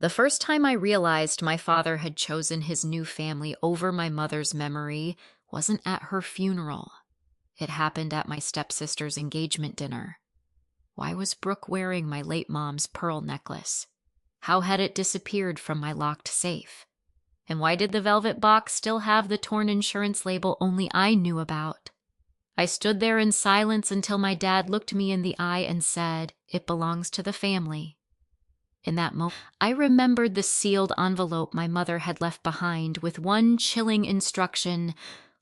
The first time I realized my father had chosen his new family over my mother's memory wasn't at her funeral. It happened at my stepsister's engagement dinner. Why was Brooke wearing my late mom's pearl necklace? How had it disappeared from my locked safe? And why did the velvet box still have the torn insurance label only I knew about? I stood there in silence until my dad looked me in the eye and said, "It belongs to the family." In that moment, I remembered the sealed envelope my mother had left behind with one chilling instruction: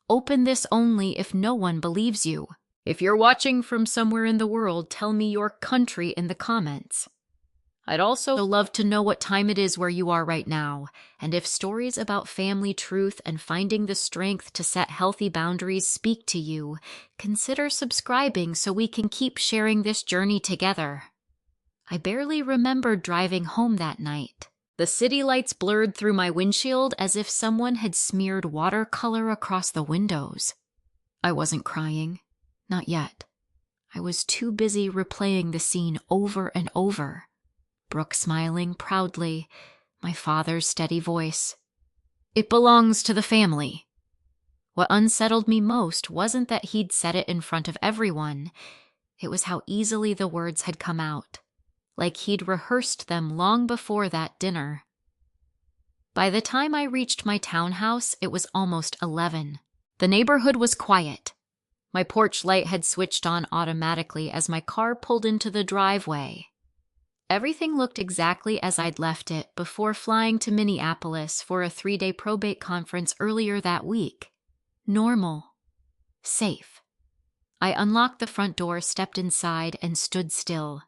open this only if no one believes you. If you're watching from somewhere in the world, tell me your country in the comments. I'd also love to know what time it is where you are right now, and if stories about family truth and finding the strength to set healthy boundaries speak to you, consider subscribing so we can keep sharing this journey together. I barely remembered driving home that night. The city lights blurred through my windshield as if someone had smeared watercolor across the windows. I wasn't crying. Not yet. I was too busy replaying the scene over and over. Brooke smiling proudly, my father's steady voice. It belongs to the family. What unsettled me most wasn't that he'd said it in front of everyone. It was how easily the words had come out, like he'd rehearsed them long before that dinner. By the time I reached my townhouse, it was almost 11. The neighborhood was quiet. My porch light had switched on automatically as my car pulled into the driveway. Everything looked exactly as I'd left it before flying to Minneapolis for a 3-day probate conference earlier that week. Normal. Safe. I unlocked the front door, stepped inside, and stood still.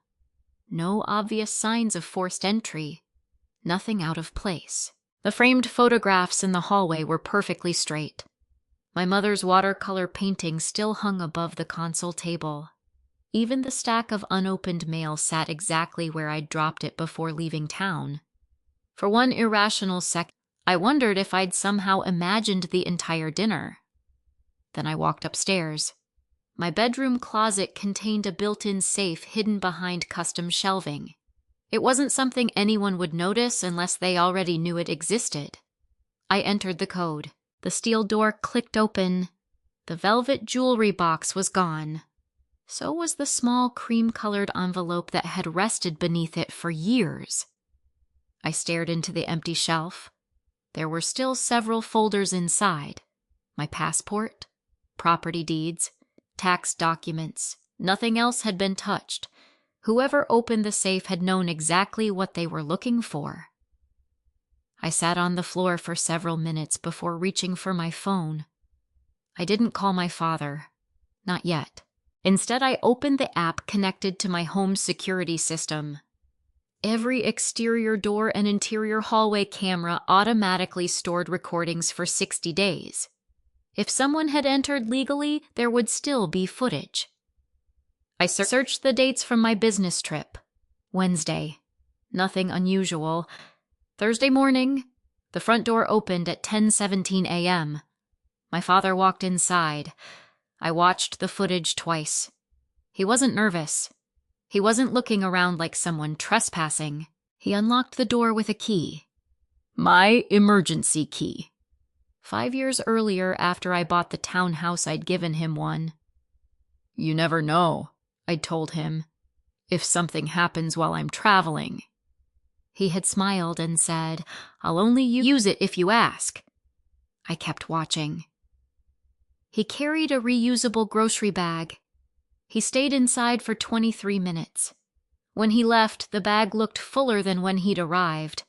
No obvious signs of forced entry. Nothing out of place. The framed photographs in the hallway were perfectly straight. My mother's watercolor painting still hung above the console table. Even the stack of unopened mail sat exactly where I'd dropped it before leaving town. For one irrational second, I wondered if I'd somehow imagined the entire dinner. Then I walked upstairs. My bedroom closet contained a built-in safe hidden behind custom shelving. It wasn't something anyone would notice unless they already knew it existed. I entered the code. The steel door clicked open. The velvet jewelry box was gone. So was the small cream-colored envelope that had rested beneath it for years. I stared into the empty shelf. There were still several folders inside. My passport, property deeds, tax documents. Nothing else had been touched. Whoever opened the safe had known exactly what they were looking for. I sat on the floor for several minutes before reaching for my phone. I didn't call my father. Not yet. Instead, I opened the app connected to my home security system. Every exterior door and interior hallway camera automatically stored recordings for 60 days. If someone had entered legally, there would still be footage. I searched the dates from my business trip. Wednesday. Nothing unusual. Thursday morning. The front door opened at 10:17 a.m. My father walked inside. I watched the footage twice. He wasn't nervous. He wasn't looking around like someone trespassing. He unlocked the door with a key. My emergency key. 5 years earlier, after I bought the townhouse, I'd given him one. You never know, I'd told him, if something happens while I'm traveling. He had smiled and said, I'll only use it if you ask. I kept watching. He carried a reusable grocery bag. He stayed inside for 23 minutes. When he left, the bag looked fuller than when he'd arrived.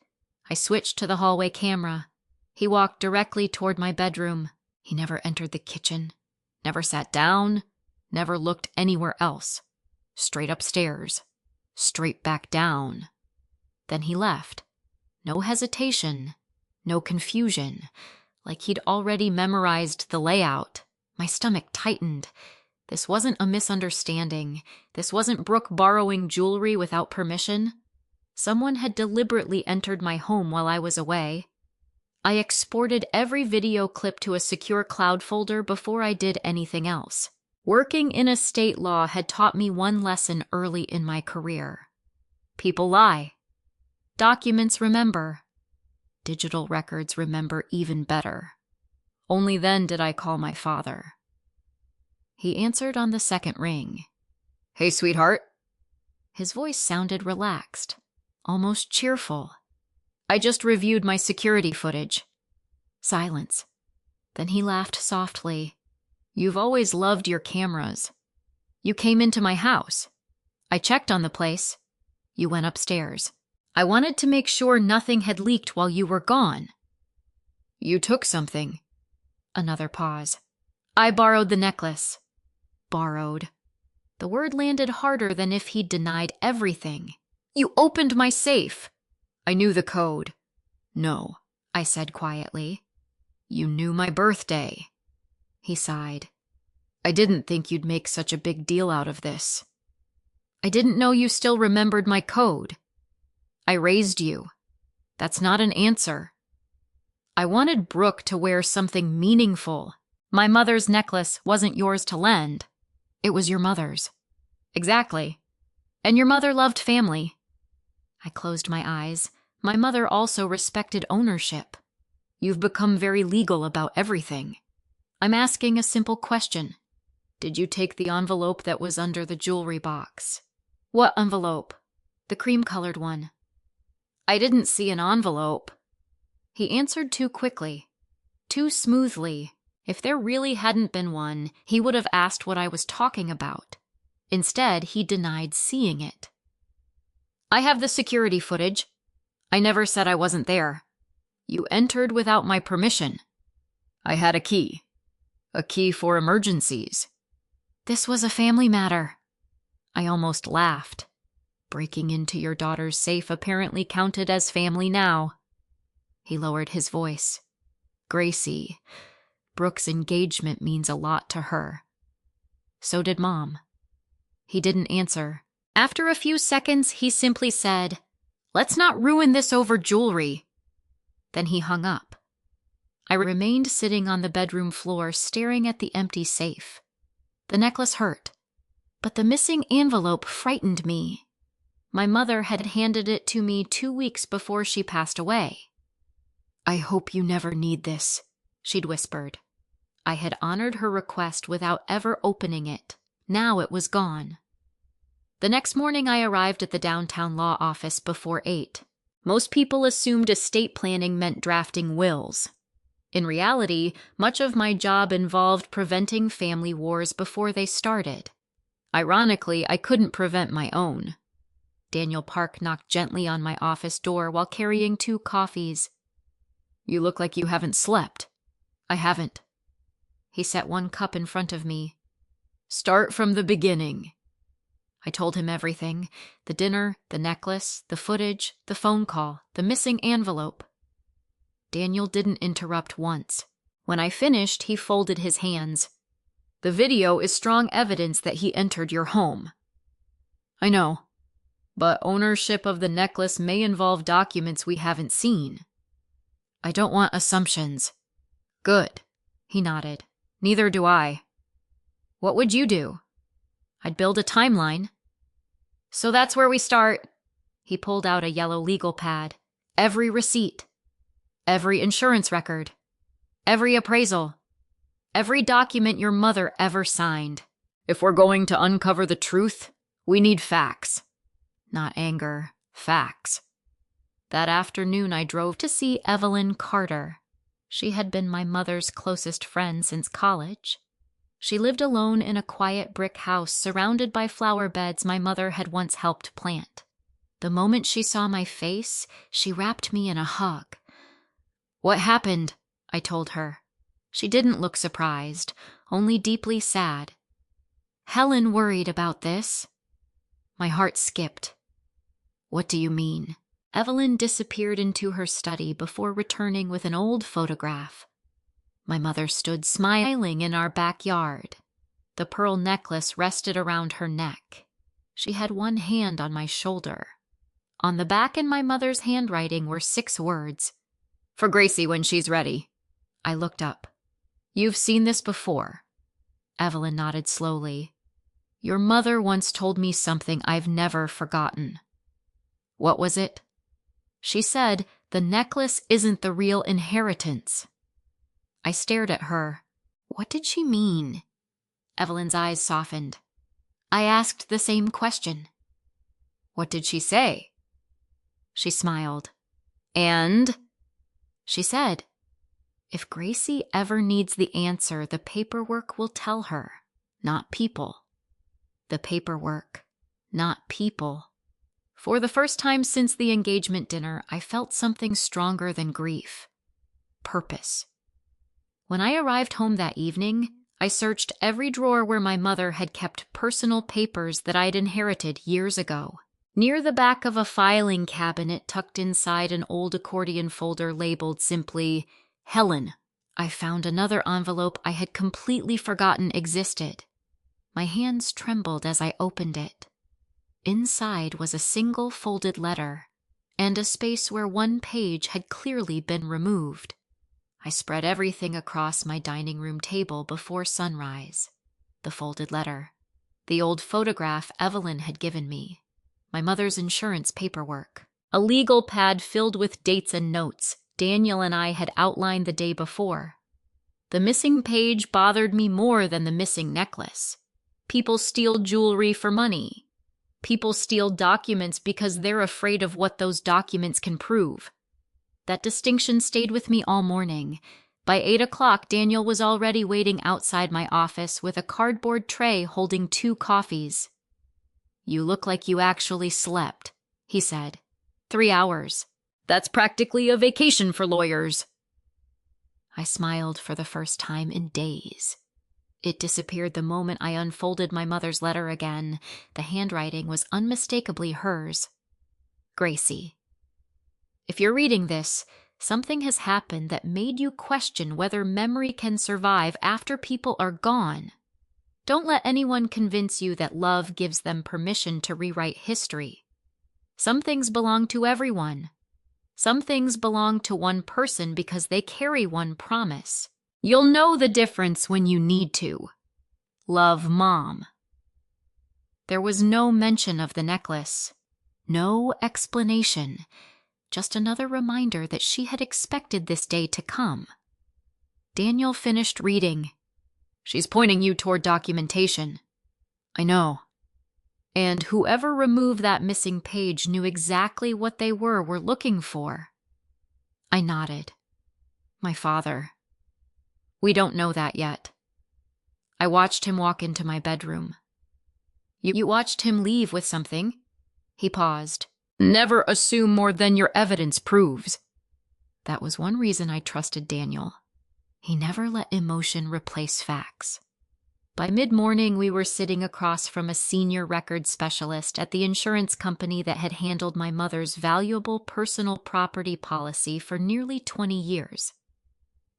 I switched to the hallway camera. He walked directly toward my bedroom. He never entered the kitchen, never sat down, never looked anywhere else. Straight upstairs, straight back down. Then he left. No hesitation, no confusion, like he'd already memorized the layout. My stomach tightened. This wasn't a misunderstanding. This wasn't Brooke borrowing jewelry without permission. Someone had deliberately entered my home while I was away. I exported every video clip to a secure cloud folder before I did anything else. Working in estate law had taught me one lesson early in my career. People lie. Documents remember. Digital records remember even better. Only then did I call my father. He answered on the second ring. "Hey, sweetheart." His voice sounded relaxed, almost cheerful. "I just reviewed my security footage." Silence. Then he laughed softly. "You've always loved your cameras. You came into my house. I checked on the place. You went upstairs. I wanted to make sure nothing had leaked while you were gone." "You took something." Another pause. "I borrowed the necklace." Borrowed. The word landed harder than if he'd denied everything. "You opened my safe." "I knew the code." "No," I said quietly. "You knew my birthday." He sighed. "I didn't think you'd make such a big deal out of this." "I didn't know you still remembered my code." "I raised you. That's not an answer." "I wanted Brooke to wear something meaningful. My mother's necklace wasn't yours to lend. It was your mother's." "Exactly. And your mother loved family." I closed my eyes. My mother also respected ownership. "You've become very legal about everything. I'm asking a simple question. Did you take the envelope that was under the jewelry box?" "What envelope?" "The cream-colored one." "I didn't see an envelope." He answered too quickly, too smoothly. If there really hadn't been one, he would have asked what I was talking about. Instead, he denied seeing it. "I have the security footage. I never said I wasn't there. You entered without my permission." "I had a key. A key for emergencies." "This was a family matter." I almost laughed. Breaking into your daughter's safe apparently counted as family now. He lowered his voice. "Gracie, Brooke's engagement means a lot to her. So did Mom." He didn't answer. After a few seconds, he simply said, "Let's not ruin this over jewelry." Then he hung up. I remained sitting on the bedroom floor staring at the empty safe. The necklace hurt, but the missing envelope frightened me. My mother had handed it to me 2 weeks before she passed away. "I hope you never need this," she'd whispered. I had honored her request without ever opening it. Now it was gone. The next morning I arrived at the downtown law office before 8. Most people assumed estate planning meant drafting wills. In reality, much of my job involved preventing family wars before they started. Ironically, I couldn't prevent my own. Daniel Park knocked gently on my office door while carrying 2 coffees. "You look like you haven't slept." "I haven't." He set 1 cup in front of me. "Start from the beginning." I told him everything: the dinner, the necklace, the footage, the phone call, the missing envelope. Daniel didn't interrupt once. When I finished, he folded his hands. "The video is strong evidence that he entered your home." "I know. But ownership of the necklace may involve documents we haven't seen." "I don't want assumptions." "Good." He nodded. "Neither do I." "What would you do?" "I'd build a timeline." "So that's where we start." He pulled out a yellow legal pad. "Every receipt. Every insurance record. Every appraisal. Every document your mother ever signed. If we're going to uncover the truth, we need facts." Not anger, facts. That afternoon I drove to see Evelyn Carter. She had been my mother's closest friend since college. She lived alone in a quiet brick house surrounded by flower beds my mother had once helped plant. The moment she saw my face, she wrapped me in a hug. "What happened?" I told her. She didn't look surprised, only deeply sad. "Helen worried about this." My heart skipped. "What do you mean?" Evelyn disappeared into her study before returning with an old photograph. My mother stood smiling in our backyard. The pearl necklace rested around her neck. She had one hand on my shoulder. On the back in my mother's handwriting were 6 words. "For Gracie when she's ready." I looked up. "You've seen this before." Evelyn nodded slowly. "Your mother once told me something I've never forgotten." "What was it?" She said the necklace isn't the real inheritance. I stared at her. What did she mean? Evelyn's eyes softened. I asked the same question. What did she say? She smiled. And? She said, if Gracie ever needs the answer, the paperwork will tell her, not people. The paperwork, not people. For the first time since the engagement dinner, I felt something stronger than grief. Purpose. When I arrived home that evening, I searched every drawer where my mother had kept personal papers that I'd inherited years ago. Near the back of a filing cabinet tucked inside an old accordion folder labeled simply, Helen, I found another envelope I had completely forgotten existed. My hands trembled as I opened it. Inside was a single folded letter, and a space where one page had clearly been removed. I spread everything across my dining room table before sunrise. The folded letter, the old photograph Evelyn had given me, my mother's insurance paperwork, a legal pad filled with dates and notes Daniel and I had outlined the day before. The missing page bothered me more than the missing necklace. People steal jewelry for money. People steal documents because they're afraid of what those documents can prove. That distinction stayed with me all morning. By 8 o'clock, Daniel was already waiting outside my office with a cardboard tray holding 2 coffees. You look like you actually slept, he said. 3 hours. That's practically a vacation for lawyers. I smiled for the first time in days. It disappeared the moment I unfolded my mother's letter again. The handwriting was unmistakably hers. Gracie. If you're reading this, something has happened that made you question whether memory can survive after people are gone. Don't let anyone convince you that love gives them permission to rewrite history. Some things belong to everyone. Some things belong to one person because they carry one promise. You'll know the difference when you need to. Love, Mom. There was no mention of the necklace. No explanation. Just another reminder that she had expected this day to come. Daniel finished reading. She's pointing you toward documentation. I know. And whoever removed that missing page knew exactly what they were looking for. I nodded. My father. We don't know that yet. I watched him walk into my bedroom. You watched him leave with something? He paused. Never assume more than your evidence proves. That was one reason I trusted Daniel. He never let emotion replace facts. By mid-morning, we were sitting across from a senior records specialist at the insurance company that had handled my mother's valuable personal property policy for nearly 20 years.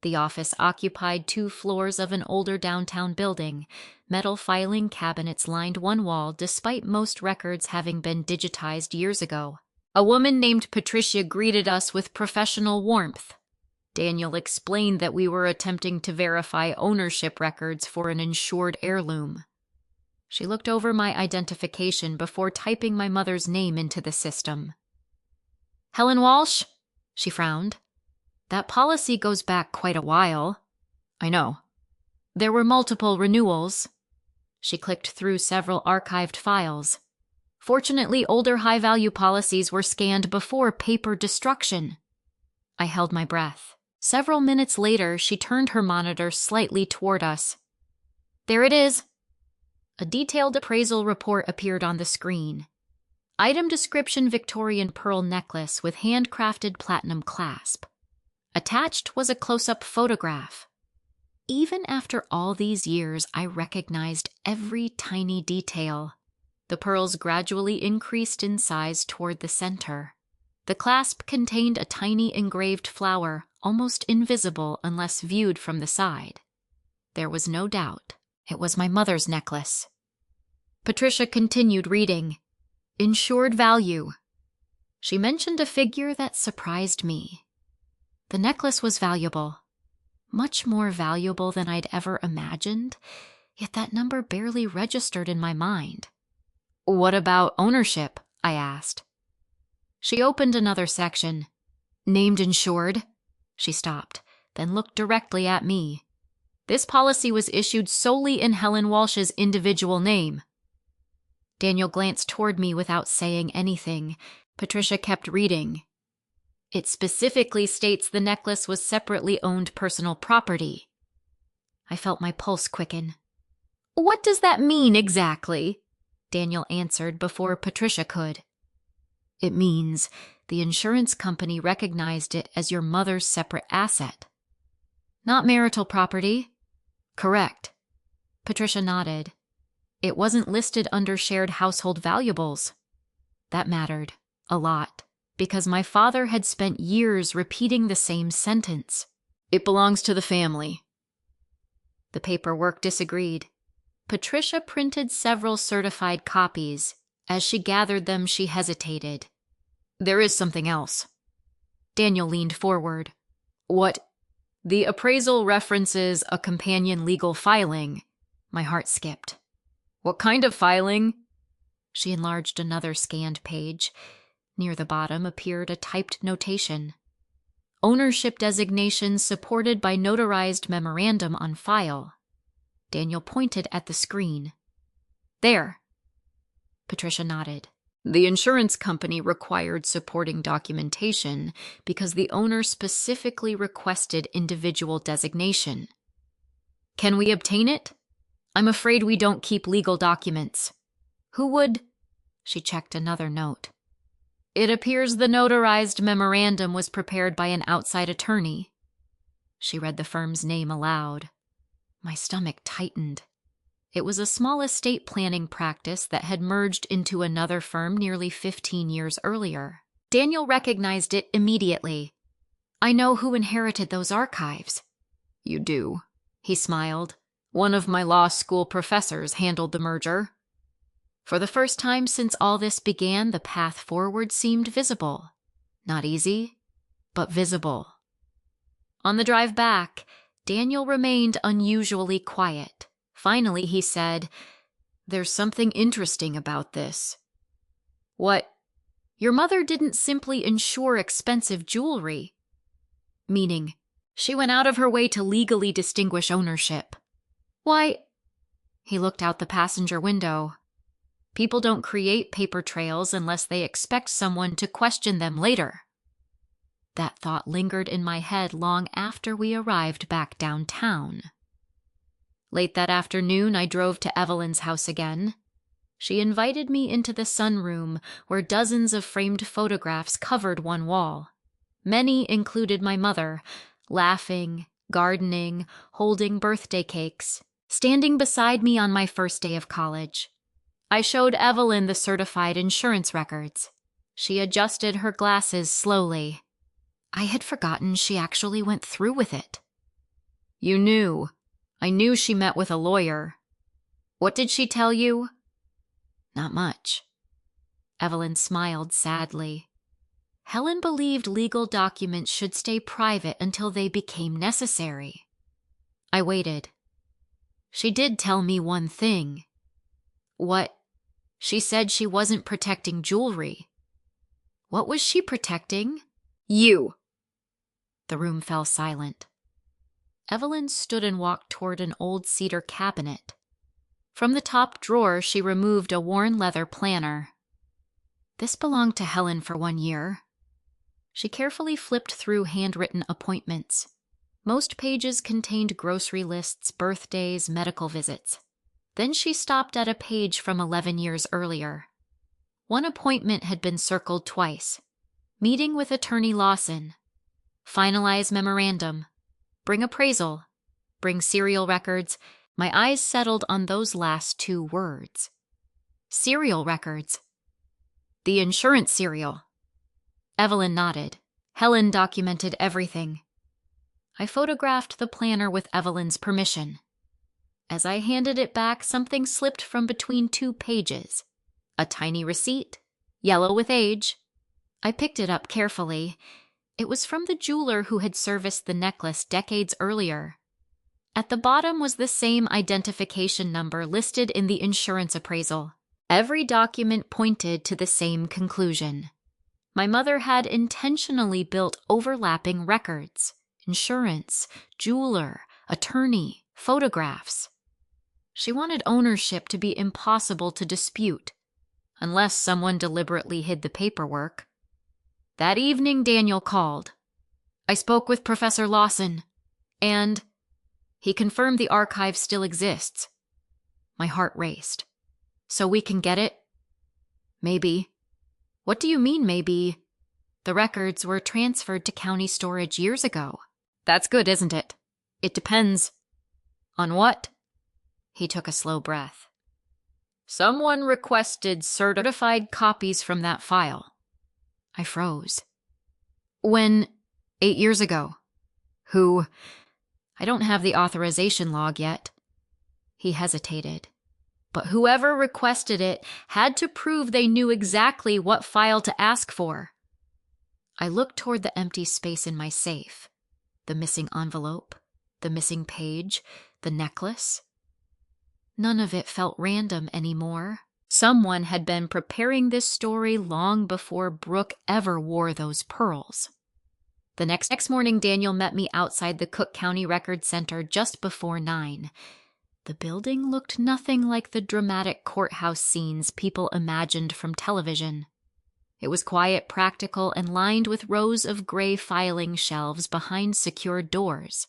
The office occupied 2 floors of an older downtown building. Metal filing cabinets lined one wall despite most records having been digitized years ago. A woman named Patricia greeted us with professional warmth. Daniel explained that we were attempting to verify ownership records for an insured heirloom. She looked over my identification before typing my mother's name into the system. Helen Walsh? She frowned. That policy goes back quite a while. I know. There were multiple renewals. She clicked through several archived files. Fortunately, older high-value policies were scanned before paper destruction. I held my breath. Several minutes later, she turned her monitor slightly toward us. There it is. A detailed appraisal report appeared on the screen. Item description: Victorian pearl necklace with handcrafted platinum clasp. Attached was a close-up photograph. Even after all these years, I recognized every tiny detail. The pearls gradually increased in size toward the center. The clasp contained a tiny engraved flower, almost invisible unless viewed from the side. There was no doubt. It was my mother's necklace. Patricia continued reading. Insured value. She mentioned a figure that surprised me. The necklace was valuable. Much more valuable than I'd ever imagined, yet that number barely registered in my mind. What about ownership? I asked. She opened another section. Named insured. She stopped, then looked directly at me. This policy was issued solely in Helen Walsh's individual name. Daniel glanced toward me without saying anything. Patricia kept reading. It specifically states the necklace was separately owned personal property. I felt my pulse quicken. What does that mean exactly? Daniel answered before Patricia could. It means the insurance company recognized it as your mother's separate asset. Not marital property. Correct. Patricia nodded. It wasn't listed under shared household valuables. That mattered a lot, because my father had spent years repeating the same sentence. It belongs to the family. The paperwork disagreed. Patricia printed several certified copies. As she gathered them, she hesitated. There is something else. Daniel leaned forward. What? The appraisal references a companion legal filing. My heart skipped. What kind of filing? She enlarged another scanned page. Near the bottom appeared a typed notation. Ownership designation supported by notarized memorandum on file. Daniel pointed at the screen. There. Patricia nodded. The insurance company required supporting documentation because the owner specifically requested individual designation. Can we obtain it? I'm afraid we don't keep legal documents. Who would? She checked another note. It appears the notarized memorandum was prepared by an outside attorney. She read the firm's name aloud. My stomach tightened. It was a small estate planning practice that had merged into another firm nearly 15 years earlier. Daniel recognized it immediately. I know who inherited those archives. You do, he smiled. One of my law school professors handled the merger. For the first time since all this began, the path forward seemed visible. Not easy, but visible. On the drive back, Daniel remained unusually quiet. Finally, he said, There's something interesting about this. What? Your mother didn't simply insure expensive jewelry. Meaning, she went out of her way to legally distinguish ownership. Why? He looked out the passenger window. People don't create paper trails unless they expect someone to question them later. That thought lingered in my head long after we arrived back downtown. Late that afternoon, I drove to Evelyn's house again. She invited me into the sunroom where dozens of framed photographs covered one wall. Many included my mother, laughing, gardening, holding birthday cakes, standing beside me on my first day of college. I showed Evelyn the certified insurance records. She adjusted her glasses slowly. I had forgotten she actually went through with it. You knew. I knew she met with a lawyer. What did she tell you? Not much. Evelyn smiled sadly. Helen believed legal documents should stay private until they became necessary. I waited. She did tell me one thing. What? She said she wasn't protecting jewelry. What was she protecting? You. The room fell silent. Evelyn stood and walked toward an old cedar cabinet. From the top drawer, she removed a worn leather planner. This belonged to Helen for 1 year. She carefully flipped through handwritten appointments. Most pages contained grocery lists, birthdays, medical visits. Then she stopped at a page from 11 years earlier. One appointment had been circled twice. Meeting with Attorney Lawson. Finalize memorandum. Bring appraisal. Bring serial records. My eyes settled on those last 2 words. Serial records. The insurance serial. Evelyn nodded. Helen documented everything. I photographed the planner with Evelyn's permission. As I handed it back, something slipped from between 2 pages. A tiny receipt, yellow with age. I picked it up carefully. It was from the jeweler who had serviced the necklace decades earlier. At the bottom was the same identification number listed in the insurance appraisal. Every document pointed to the same conclusion. My mother had intentionally built overlapping records: insurance, jeweler, attorney, photographs. She wanted ownership to be impossible to dispute, unless someone deliberately hid the paperwork. That evening, Daniel called. I spoke with Professor Lawson, and he confirmed the archive still exists. My heart raced. So we can get it? Maybe. What do you mean, maybe? The records were transferred to county storage years ago. That's good, isn't it? It depends. On what? He took a slow breath. Someone requested certified copies from that file. I froze. When? 8 years ago. Who? I don't have the authorization log yet. He hesitated. But whoever requested it had to prove they knew exactly what file to ask for. I looked toward the empty space in my safe. The missing envelope, the missing page, the necklace. None of it felt random anymore. Someone had been preparing this story long before Brooke ever wore those pearls. The next morning, Daniel met me outside the Cook County Record Center just before 9. The building looked nothing like the dramatic courthouse scenes people imagined from television. It was quiet, practical, and lined with rows of gray filing shelves behind secured doors.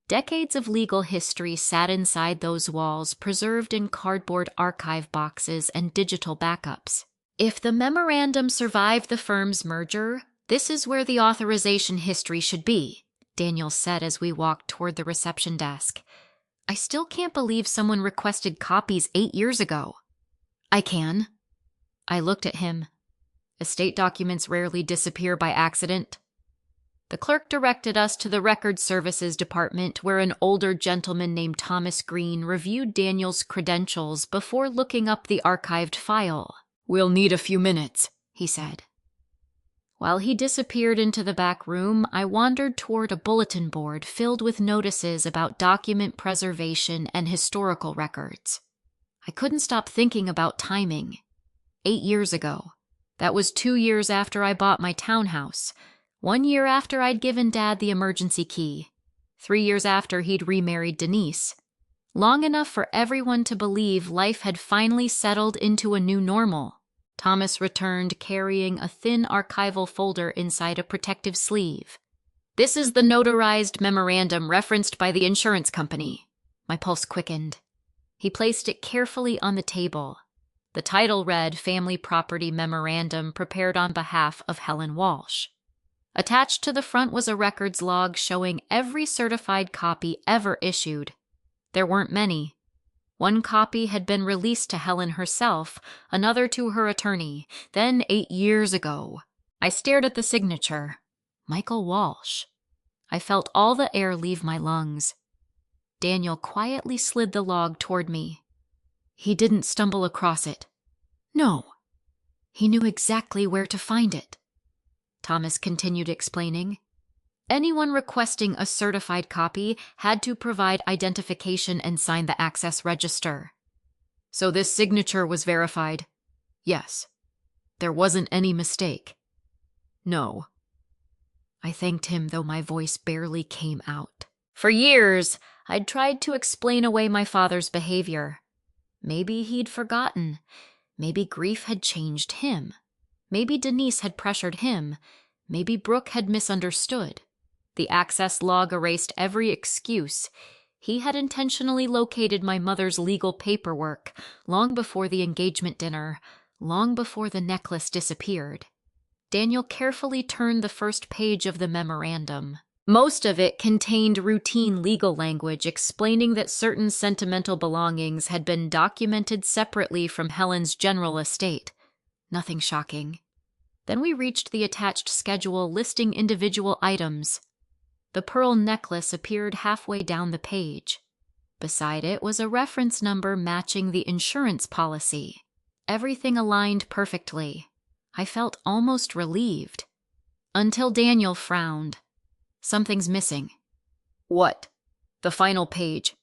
Decades of legal history sat inside those walls, preserved in cardboard archive boxes and digital backups. If the memorandum survived the firm's merger, this is where the authorization history should be, Daniel said as we walked toward the reception desk. I still can't believe someone requested copies 8 years ago. I can. I looked at him. Estate documents rarely disappear by accident. The clerk directed us to the Record Services Department, where an older gentleman named Thomas Green reviewed Daniel's credentials before looking up the archived file. We'll need a few minutes, he said. While he disappeared into the back room, I wandered toward a bulletin board filled with notices about document preservation and historical records. I couldn't stop thinking about timing. 8 years ago. That was 2 years after I bought my townhouse. 1 year after I'd given Dad the emergency key. 3 years after he'd remarried Denise. Long enough for everyone to believe life had finally settled into a new normal. Thomas returned carrying a thin archival folder inside a protective sleeve. This is the notarized memorandum referenced by the insurance company. My pulse quickened. He placed it carefully on the table. The title read Family Property Memorandum prepared on behalf of Helen Walsh. Attached to the front was a records log showing every certified copy ever issued. There weren't many. 1 copy had been released to Helen herself, another to her attorney, then 8 years ago. I stared at the signature. Michael Walsh. I felt all the air leave my lungs. Daniel quietly slid the log toward me. He didn't stumble across it. No. He knew exactly where to find it. Thomas continued explaining. Anyone requesting a certified copy had to provide identification and sign the access register. So this signature was verified? Yes. There wasn't any mistake? No. I thanked him, though my voice barely came out. For years, I'd tried to explain away my father's behavior. Maybe he'd forgotten. Maybe grief had changed him. Maybe Denise had pressured him. Maybe Brooke had misunderstood. The access log erased every excuse. He had intentionally located my mother's legal paperwork long before the engagement dinner, long before the necklace disappeared. Daniel carefully turned the first page of the memorandum. Most of it contained routine legal language explaining that certain sentimental belongings had been documented separately from Helen's general estate. Nothing shocking. Then we reached the attached schedule listing individual items. The pearl necklace appeared halfway down the page. Beside it was a reference number matching the insurance policy. Everything aligned perfectly. I felt almost relieved. Until Daniel frowned. Something's missing. What? The final page.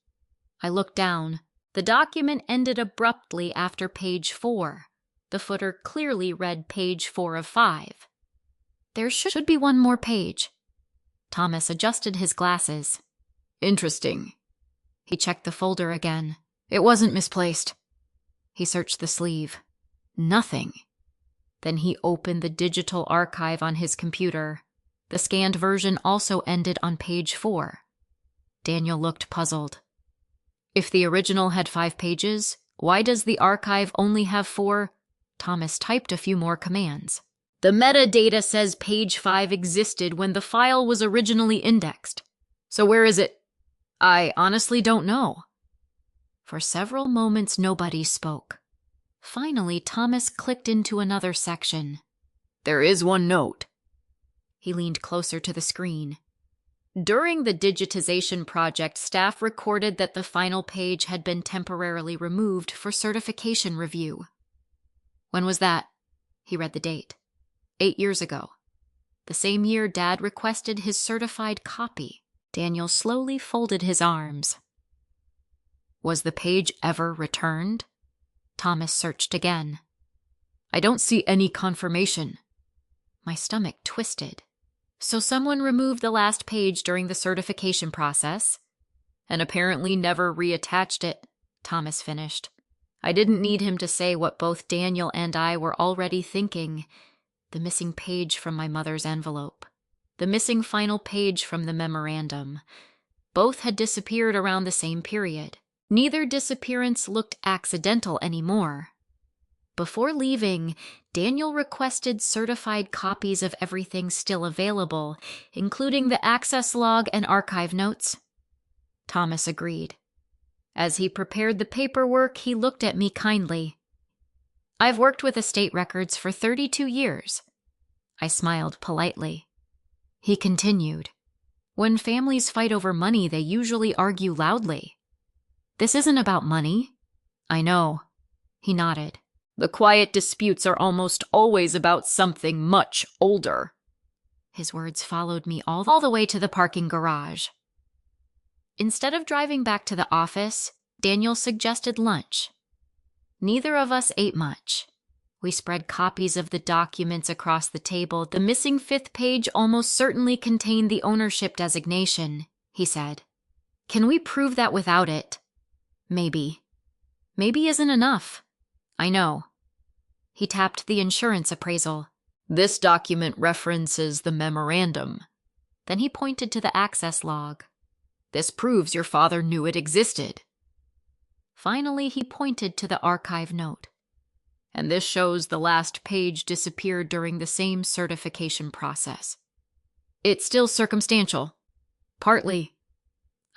I looked down. The document ended abruptly after page 4. The footer clearly read page 4 of 5. There should be one more page. Thomas adjusted his glasses. Interesting. He checked the folder again. It wasn't misplaced. He searched the sleeve. Nothing. Then he opened the digital archive on his computer. The scanned version also ended on page 4. Daniel looked puzzled. If the original had 5 pages, why does the archive only have 4? Thomas typed a few more commands. The metadata says page 5 existed when the file was originally indexed. So where is it? I honestly don't know. For several moments, nobody spoke. Finally, Thomas clicked into another section. There is one note. He leaned closer to the screen. During the digitization project, staff recorded that the final page had been temporarily removed for certification review. When was that? He read the date. 8 years ago. The same year Dad requested his certified copy. Daniel slowly folded his arms. Was the page ever returned? Thomas searched again. I don't see any confirmation. My stomach twisted. So someone removed the last page during the certification process, and apparently never reattached it, Thomas finished. I didn't need him to say what both Daniel and I were already thinking. The missing page from my mother's envelope. The missing final page from the memorandum. Both had disappeared around the same period. Neither disappearance looked accidental anymore. Before leaving, Daniel requested certified copies of everything still available, including the access log and archive notes. Thomas agreed. As he prepared the paperwork, he looked at me kindly. I've worked with estate records for 32 years. I smiled politely. He continued. When families fight over money, they usually argue loudly. This isn't about money. I know. He nodded. The quiet disputes are almost always about something much older. His words followed me all the way to the parking garage. Instead of driving back to the office, Daniel suggested lunch. Neither of us ate much. We spread copies of the documents across the table. The missing 5th page almost certainly contained the ownership designation, he said. Can we prove that without it? Maybe. Maybe isn't enough. I know. He tapped the insurance appraisal. This document references the memorandum. Then he pointed to the access log. This proves your father knew it existed. Finally, he pointed to the archive note. And this shows the last page disappeared during the same certification process. It's still circumstantial. Partly.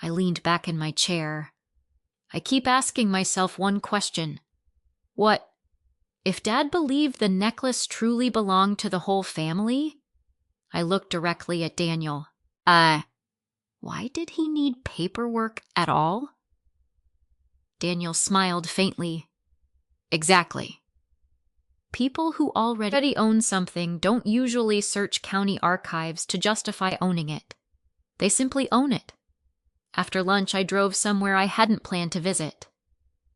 I leaned back in my chair. I keep asking myself one question. What? If Dad believed the necklace truly belonged to the whole family? I looked directly at Daniel. Why did he need paperwork at all? Daniel smiled faintly. Exactly. People who already own something don't usually search county archives to justify owning it. They simply own it. After lunch, I drove somewhere I hadn't planned to visit.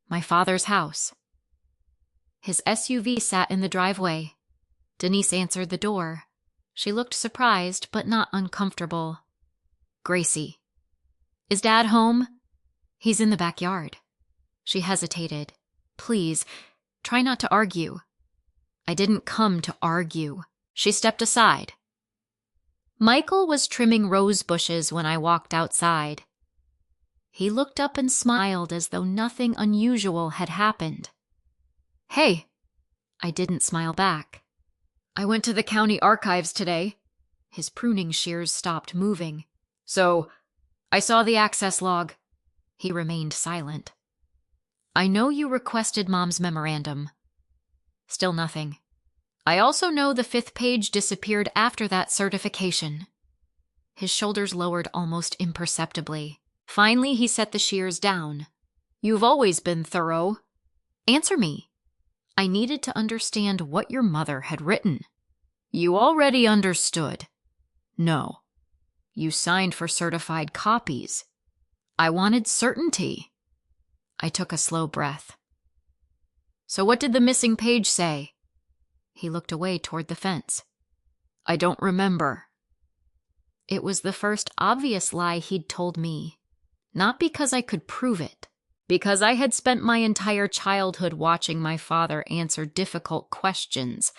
My father's house. His SUV sat in the driveway. Denise answered the door. She looked surprised, but not uncomfortable. Gracie. Is Dad home? He's in the backyard. She hesitated. Please, try not to argue. I didn't come to argue. She stepped aside. Michael was trimming rose bushes when I walked outside. He looked up and smiled as though nothing unusual had happened. Hey! I didn't smile back. I went to the county archives today. His pruning shears stopped moving. So, I saw the access log. He remained silent. I know you requested Mom's memorandum. Still nothing. I also know the 5th page disappeared after that certification. His shoulders lowered almost imperceptibly. Finally, he set the shears down. You've always been thorough. Answer me. I needed to understand what your mother had written. You already understood. No. You signed for certified copies. I wanted certainty. I took a slow breath. So what did the missing page say? He looked away toward the fence. I don't remember. It was the first obvious lie he'd told me. Not because I could prove it, because I had spent my entire childhood watching my father answer difficult questions.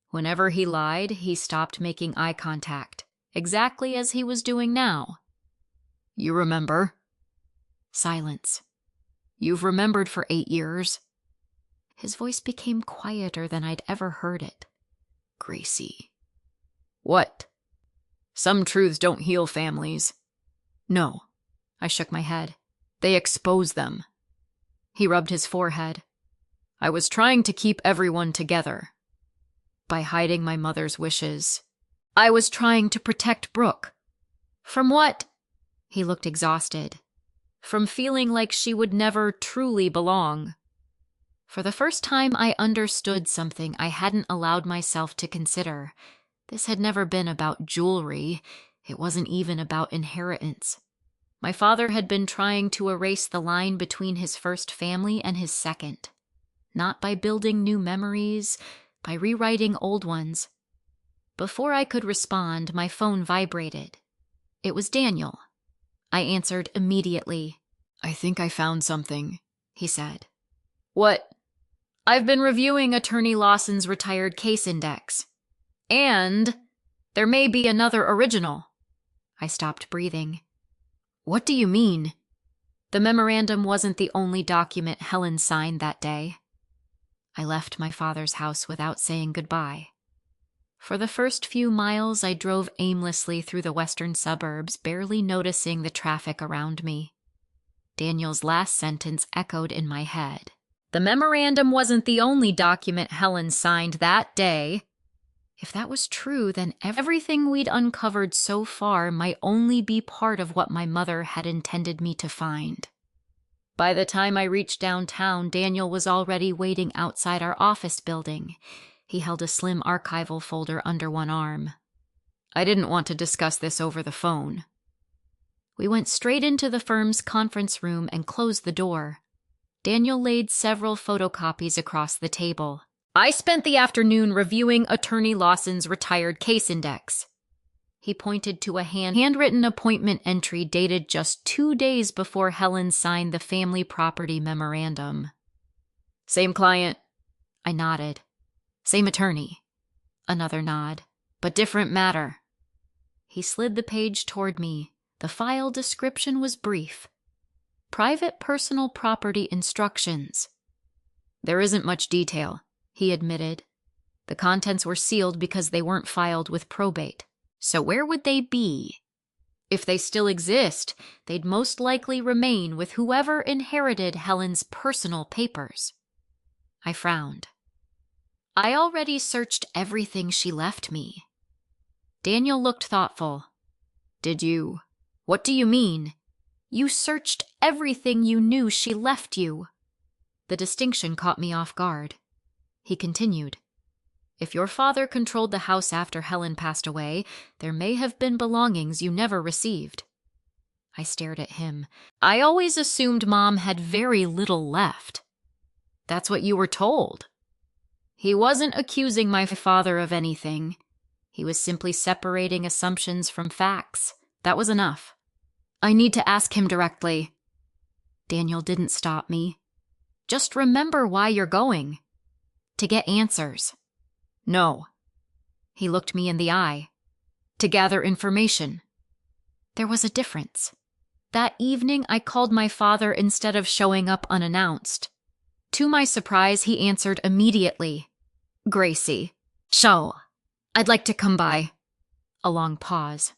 Whenever he lied, he stopped making eye contact, exactly as he was doing now. You remember? Silence. You've remembered for 8 years. His voice became quieter than I'd ever heard it. Gracie. What? Some truths don't heal families. No. I shook my head. They expose them. He rubbed his forehead. I was trying to keep everyone together. By hiding my mother's wishes. I was trying to protect Brooke. From what? He looked exhausted. From feeling like she would never truly belong. For the first time, I understood something I hadn't allowed myself to consider. This had never been about jewelry. It wasn't even about inheritance. My father had been trying to erase the line between his first family and his second. Not by building new memories, by rewriting old ones. Before I could respond, my phone vibrated. It was Daniel. I answered immediately. I think I found something, he said. What? I've been reviewing Attorney Lawson's retired case index. And there may be another original. I stopped breathing. What do you mean? The memorandum wasn't the only document Helen signed that day. I left my father's house without saying goodbye. For the first few miles, I drove aimlessly through the western suburbs, barely noticing the traffic around me. Daniel's last sentence echoed in my head. The memorandum wasn't the only document Helen signed that day. If that was true, then everything we'd uncovered so far might only be part of what my mother had intended me to find. By the time I reached downtown, Daniel was already waiting outside our office building. He held a slim archival folder under one arm. I didn't want to discuss this over the phone. We went straight into the firm's conference room and closed the door. Daniel laid several photocopies across the table. I spent the afternoon reviewing Attorney Lawson's retired case index. He pointed to a handwritten appointment entry dated just 2 days before Helen signed the family property memorandum. Same client? I nodded. Same attorney. Another nod. But different matter. He slid the page toward me. The file description was brief. Private personal property instructions. There isn't much detail, he admitted. The contents were sealed because they weren't filed with probate. So where would they be? If they still exist, they'd most likely remain with whoever inherited Helen's personal papers. I frowned. I already searched everything she left me. Daniel looked thoughtful. Did you? What do you mean? You searched everything you knew she left you. The distinction caught me off guard. He continued. If your father controlled the house after Helen passed away, there may have been belongings you never received. I stared at him. I always assumed Mom had very little left. That's what you were told. He wasn't accusing my father of anything. He was simply separating assumptions from facts. That was enough. I need to ask him directly. Daniel didn't stop me. Just remember why you're going. To get answers. No. He looked me in the eye. To gather information. There was a difference. That evening, I called my father instead of showing up unannounced. To my surprise, he answered immediately. Gracie. So, I'd like to come by. A long pause.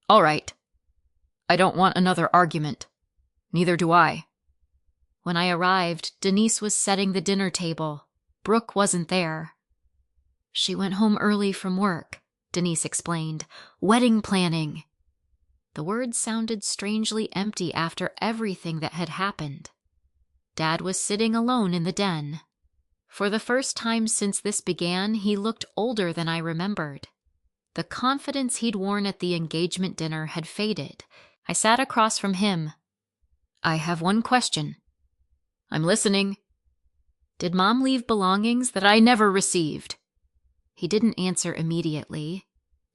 All right. I don't want another argument. Neither do I. When I arrived, Denise was setting the dinner table. Brooke wasn't there. She went home early from work, Denise explained. Wedding planning. The words sounded strangely empty after everything that had happened. Dad was sitting alone in the den. For the first time since this began, he looked older than I remembered. The confidence he'd worn at the engagement dinner had faded. I sat across from him. I have one question. I'm listening. Did Mom leave belongings that I never received? He didn't answer immediately.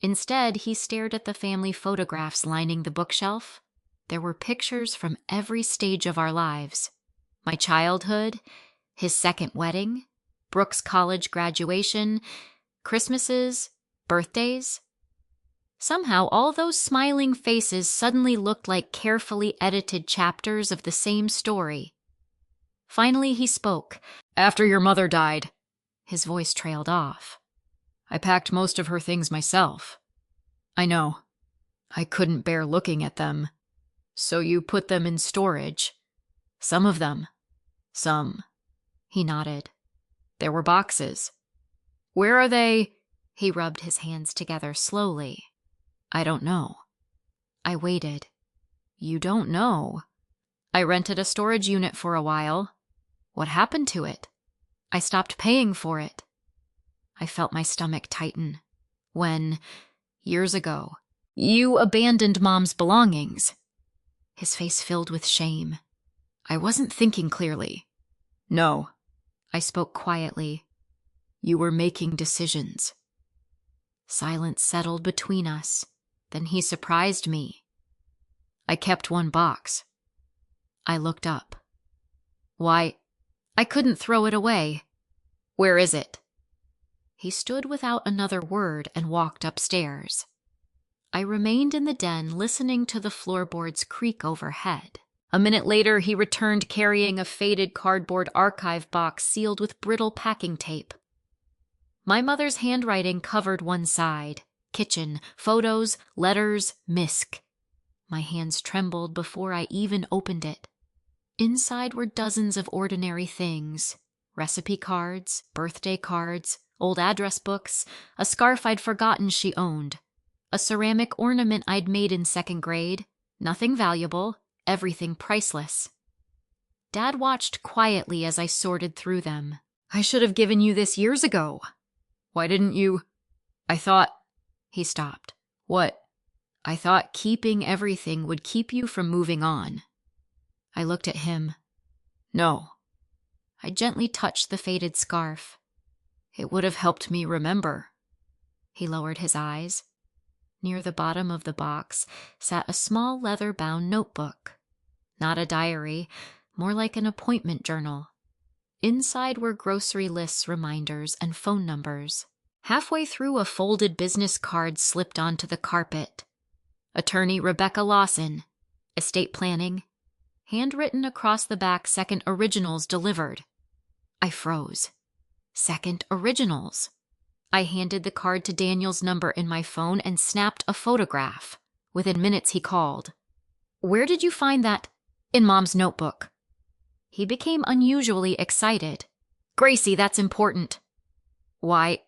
Instead, he stared at the family photographs lining the bookshelf. There were pictures from every stage of our lives. My childhood, his second wedding, Brooke's college graduation, Christmases, birthdays. Somehow, all those smiling faces suddenly looked like carefully edited chapters of the same story. Finally, he spoke. After your mother died, His voice trailed off. I packed most of her things myself. I know. I couldn't bear looking at them. So you put them in storage. Some of them. Some. He nodded. There were boxes. Where are they? He rubbed his hands together slowly. I don't know. I waited. You don't know? I rented a storage unit for a while. What happened to it? I stopped paying for it. I felt my stomach tighten. When, years ago, you abandoned Mom's belongings. His face filled with shame. I wasn't thinking clearly. No. I spoke quietly. You were making decisions. Silence settled between us. Then he surprised me. I kept one box. I looked up. Why, I couldn't throw it away. Where is it? He stood without another word and walked upstairs. I remained in the den listening to the floorboards creak overhead. A minute later, he returned carrying a faded cardboard archive box sealed with brittle packing tape. My mother's handwriting covered one side. Kitchen, photos, letters, misc. My hands trembled before I even opened it. Inside were dozens of ordinary things. Recipe cards, birthday cards, old address books, a scarf I'd forgotten she owned, a ceramic ornament I'd made in second grade. Nothing valuable, everything priceless. Dad watched quietly as I sorted through them. I should have given you this years ago. Why didn't you? I thought... He stopped. What? I thought keeping everything would keep you from moving on. I looked at him. No. I gently touched the faded scarf. It would have helped me remember. He lowered his eyes. Near the bottom of the box sat a small leather-bound notebook. Not a diary, more like an appointment journal. Inside were grocery lists, reminders, and phone numbers. Halfway through, a folded business card slipped onto the carpet. Attorney Rebecca Lawson. Estate planning. Handwritten across the back, second originals delivered. I froze. Second originals. I handed the card to Daniel's number in my phone and snapped a photograph. Within minutes, he called. Where did you find that? In Mom's notebook. He became unusually excited. Gracie, that's important. Why?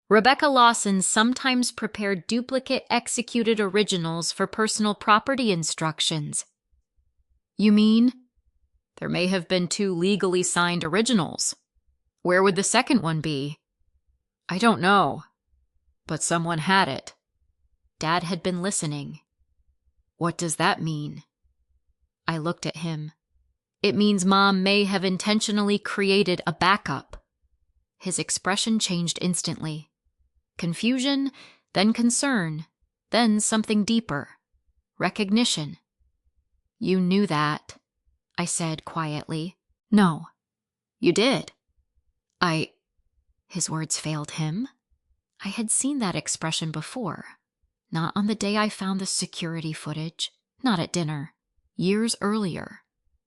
Rebecca Lawson sometimes prepared duplicate executed originals for personal property instructions. You mean? There may have been 2 legally signed originals. Where would the second one be? I don't know. But someone had it. Dad had been listening. What does that mean? I looked at him. It means Mom may have intentionally created a backup. His expression changed instantly. Confusion, then concern, then something deeper. Recognition. You knew that, I said quietly. No. You did. His words failed him. I had seen that expression before. Not on the day I found the security footage. Not at dinner. Years earlier,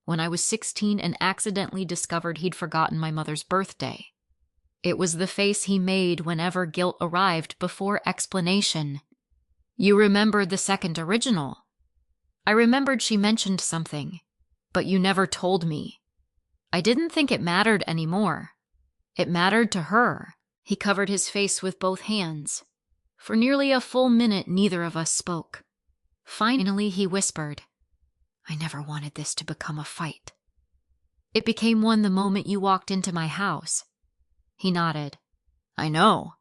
when I was 16 and accidentally discovered he'd forgotten my mother's birthday. It was the face he made whenever guilt arrived before explanation. You remembered the second original. I remembered she mentioned something, but you never told me. I didn't think it mattered anymore. It mattered to her. He covered his face with both hands. For nearly a full minute, neither of us spoke. Finally, he whispered, I never wanted this to become a fight. It became one the moment you walked into my house. He nodded. I know.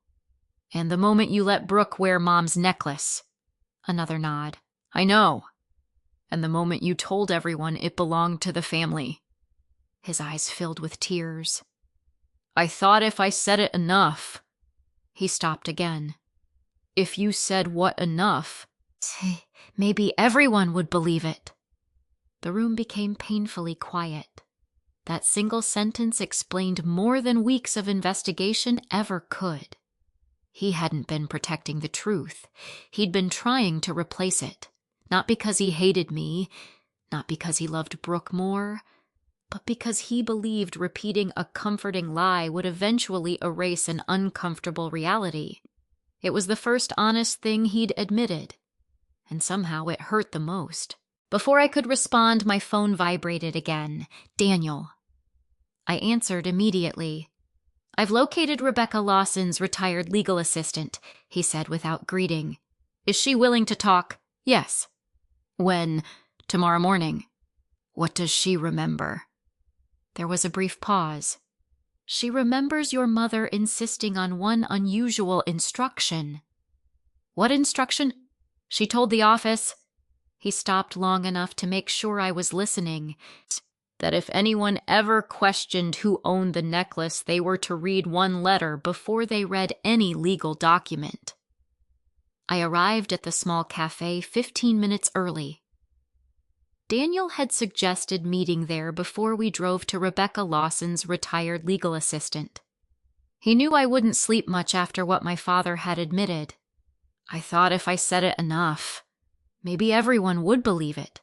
And the moment you let Brooke wear Mom's necklace. Another nod. I know. And the moment you told everyone it belonged to the family. His eyes filled with tears. I thought if I said it enough. He stopped again. If you said what enough, maybe everyone would believe it. The room became painfully quiet. That single sentence explained more than weeks of investigation ever could. He hadn't been protecting the truth. He'd been trying to replace it. Not because he hated me, not because he loved Brooke more, but because he believed repeating a comforting lie would eventually erase an uncomfortable reality. It was the first honest thing he'd admitted, and somehow it hurt the most. Before I could respond, my phone vibrated again. Daniel. I answered immediately. "I've located Rebecca Lawson's retired legal assistant," he said without greeting. "Is she willing to talk?" "Yes." "When?" "Tomorrow morning." "What does she remember?" There was a brief pause. "She remembers your mother insisting on one unusual instruction." "What instruction?" "She told the office—" He stopped long enough to make sure I was listening. "That if anyone ever questioned who owned the necklace, they were to read one letter before they read any legal document." I arrived at the small cafe 15 minutes early. Daniel had suggested meeting there before we drove to Rebecca Lawson's retired legal assistant. He knew I wouldn't sleep much after what my father had admitted. I thought if I said it enough, maybe everyone would believe it.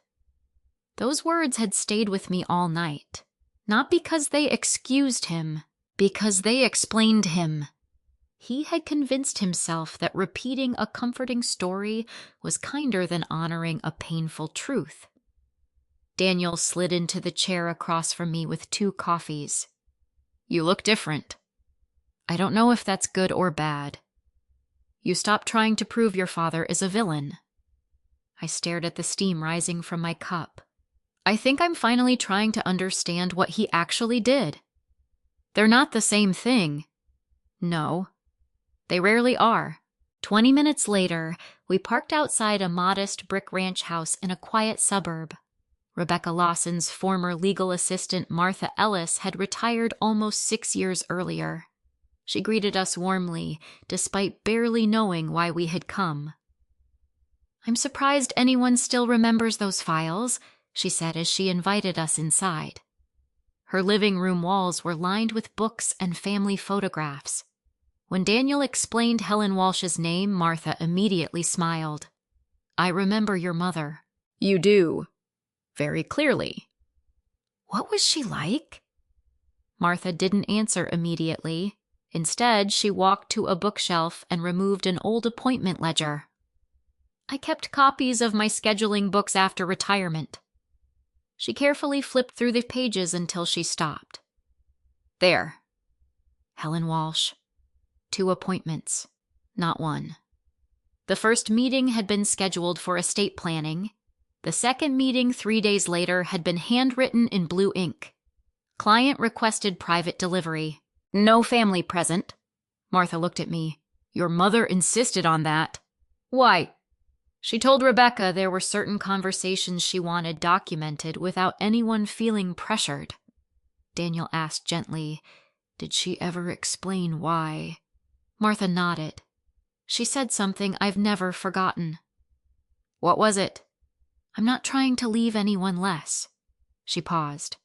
Those words had stayed with me all night, not because they excused him, because they explained him. He had convinced himself that repeating a comforting story was kinder than honoring a painful truth. Daniel slid into the chair across from me with 2 coffees. "You look different." "I don't know if that's good or bad." "You stopped trying to prove your father is a villain." I stared at the steam rising from my cup. "I think I'm finally trying to understand what he actually did." "They're not the same thing." "No, they rarely are." 20 minutes later, we parked outside a modest brick ranch house in a quiet suburb. Rebecca Lawson's former legal assistant, Martha Ellis, had retired almost 6 years earlier. She greeted us warmly, despite barely knowing why we had come. "I'm surprised anyone still remembers those files," she said as she invited us inside. Her living room walls were lined with books and family photographs. When Daniel explained Helen Walsh's name, Martha immediately smiled. "I remember your mother." "You do?" "Very clearly." "What was she like?" Martha didn't answer immediately. Instead, she walked to a bookshelf and removed an old appointment ledger. "I kept copies of my scheduling books after retirement." She carefully flipped through the pages until she stopped. "There. Helen Walsh. 2 appointments, not 1. The first meeting had been scheduled for estate planning. The second meeting 3 days later had been handwritten in blue ink. Client requested private delivery. No family present." Martha looked at me. "Your mother insisted on that." "Why?" "She told Rebecca there were certain conversations she wanted documented without anyone feeling pressured." Daniel asked gently, "Did she ever explain why?" Martha nodded. "She said something I've never forgotten." "What was it?" "I'm not trying to leave anyone less." She paused.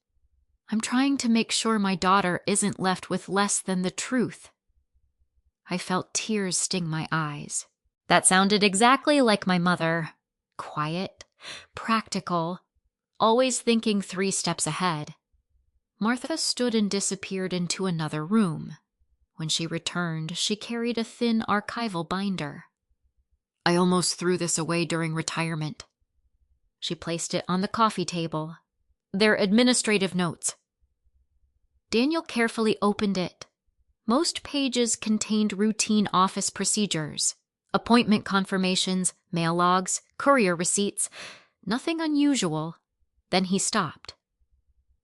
"I'm trying to make sure my daughter isn't left with less than the truth." I felt tears sting my eyes. That sounded exactly like my mother. Quiet, practical, always thinking 3 steps ahead. Martha stood and disappeared into another room. When she returned, she carried a thin archival binder. "I almost threw this away during retirement." She placed it on the coffee table. "They're administrative notes." Daniel carefully opened it. Most pages contained routine office procedures, appointment confirmations, mail logs, courier receipts, nothing unusual. Then he stopped.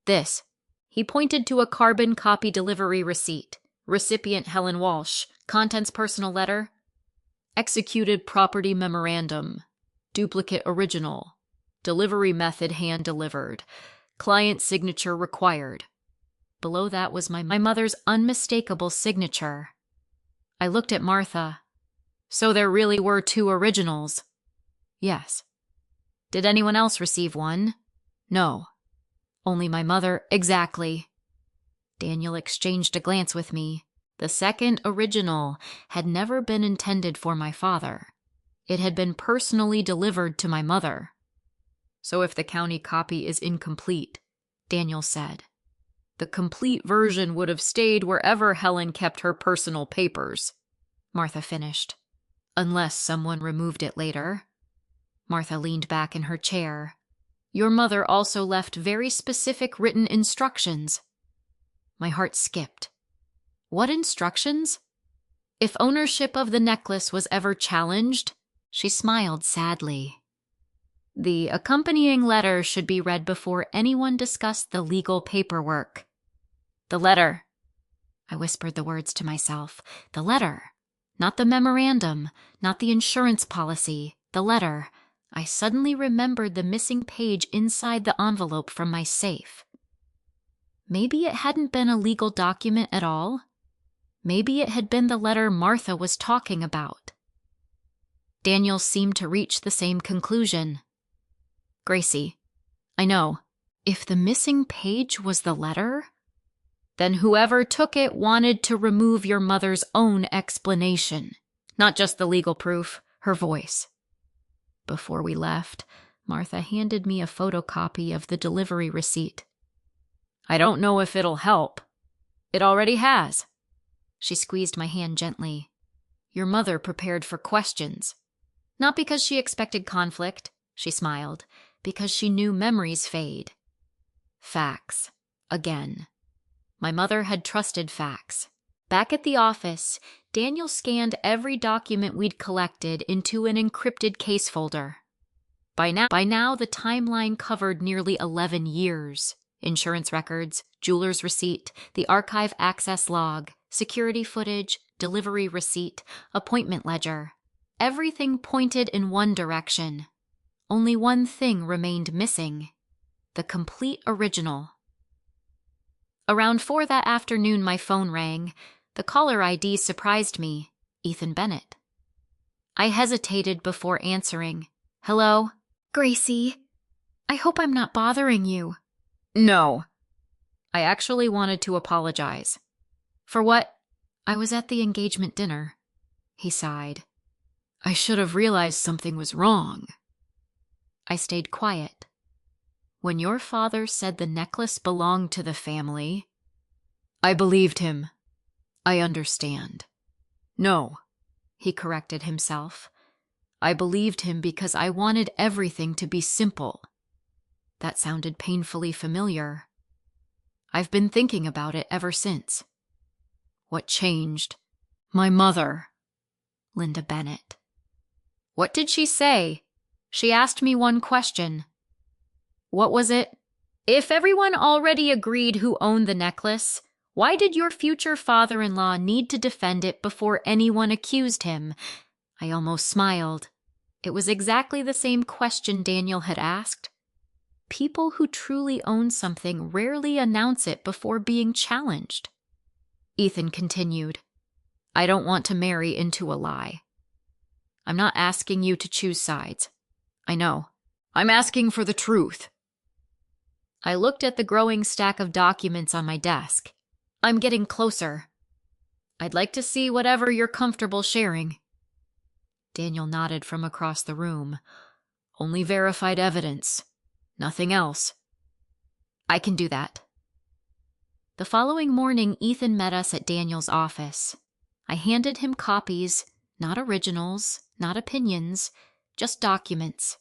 "This." He pointed to a carbon copy delivery receipt. Recipient Helen Walsh. Contents personal letter. Executed property memorandum. Duplicate original. Delivery method hand delivered. Client signature required. Below that was my mother's unmistakable signature. I looked at Martha. So there really were two originals? Yes. Did anyone else receive one? No. Only my mother. Exactly. Daniel exchanged a glance with me. The second original had never been intended for my father. It had been personally delivered to my mother. So if the county copy is incomplete, Daniel said, the complete version would have stayed wherever Helen kept her personal papers. Martha finished. Unless someone removed it later. Martha leaned back in her chair. Your mother also left very specific written instructions. My heart skipped. What instructions? If ownership of the necklace was ever challenged, she smiled sadly. The accompanying letter should be read before anyone discussed the legal paperwork. The letter. I whispered the words to myself. The letter. Not the memorandum, not the insurance policy, the letter. I suddenly remembered the missing page inside the envelope from my safe. Maybe it hadn't been a legal document at all. Maybe it had been the letter Martha was talking about. Daniel seemed to reach the same conclusion. Gracie, I know. If the missing page was the letter, then whoever took it wanted to remove your mother's own explanation, not just the legal proof, her voice. Before we left, Martha handed me a photocopy of the delivery receipt. I don't know if it'll help. It already has. She squeezed my hand gently. Your mother prepared for questions. Not because she expected conflict, she smiled, because she knew memories fade. Facts. Again. My mother had trusted facts. Back at the office, Daniel scanned every document we'd collected into an encrypted case folder. By now, the timeline covered nearly 11 years. Insurance records, jeweler's receipt, the archive access log, security footage, delivery receipt, appointment ledger. Everything pointed in one direction. Only one thing remained missing: the complete original. Around 4 that afternoon, my phone rang. The caller ID surprised me. Ethan Bennett. I hesitated before answering. Hello? Gracie, I hope I'm not bothering you. No. I actually wanted to apologize. For what? I was at the engagement dinner. He sighed. I should have realized something was wrong. I stayed quiet. When your father said the necklace belonged to the family, I believed him. I understand. No, he corrected himself. I believed him because I wanted everything to be simple. That sounded painfully familiar. I've been thinking about it ever since. What changed? My mother. Linda Bennett. What did she say? She asked me one question. What was it? If everyone already agreed who owned the necklace, why did your future father-in-law need to defend it before anyone accused him? I almost smiled. It was exactly the same question Daniel had asked. People who truly own something rarely announce it before being challenged. Ethan continued, I don't want to marry into a lie. I'm not asking you to choose sides. I know. I'm asking for the truth. I looked at the growing stack of documents on my desk. I'm getting closer. I'd like to see whatever you're comfortable sharing. Daniel nodded from across the room. Only verified evidence. Nothing else. I can do that. The following morning, Ethan met us at Daniel's office. I handed him copies, not originals, not opinions, just documents.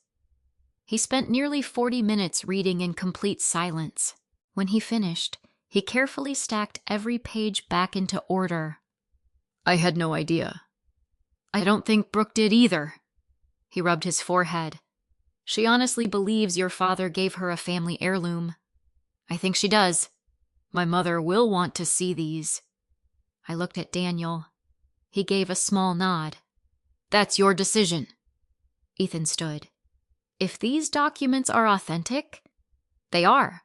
He spent nearly 40 minutes reading in complete silence. When he finished, he carefully stacked every page back into order. I had no idea. I don't think Brooke did either. He rubbed his forehead. She honestly believes your father gave her a family heirloom. I think she does. My mother will want to see these. I looked at Daniel. He gave a small nod. That's your decision. Ethan stood. If these documents are authentic, they are.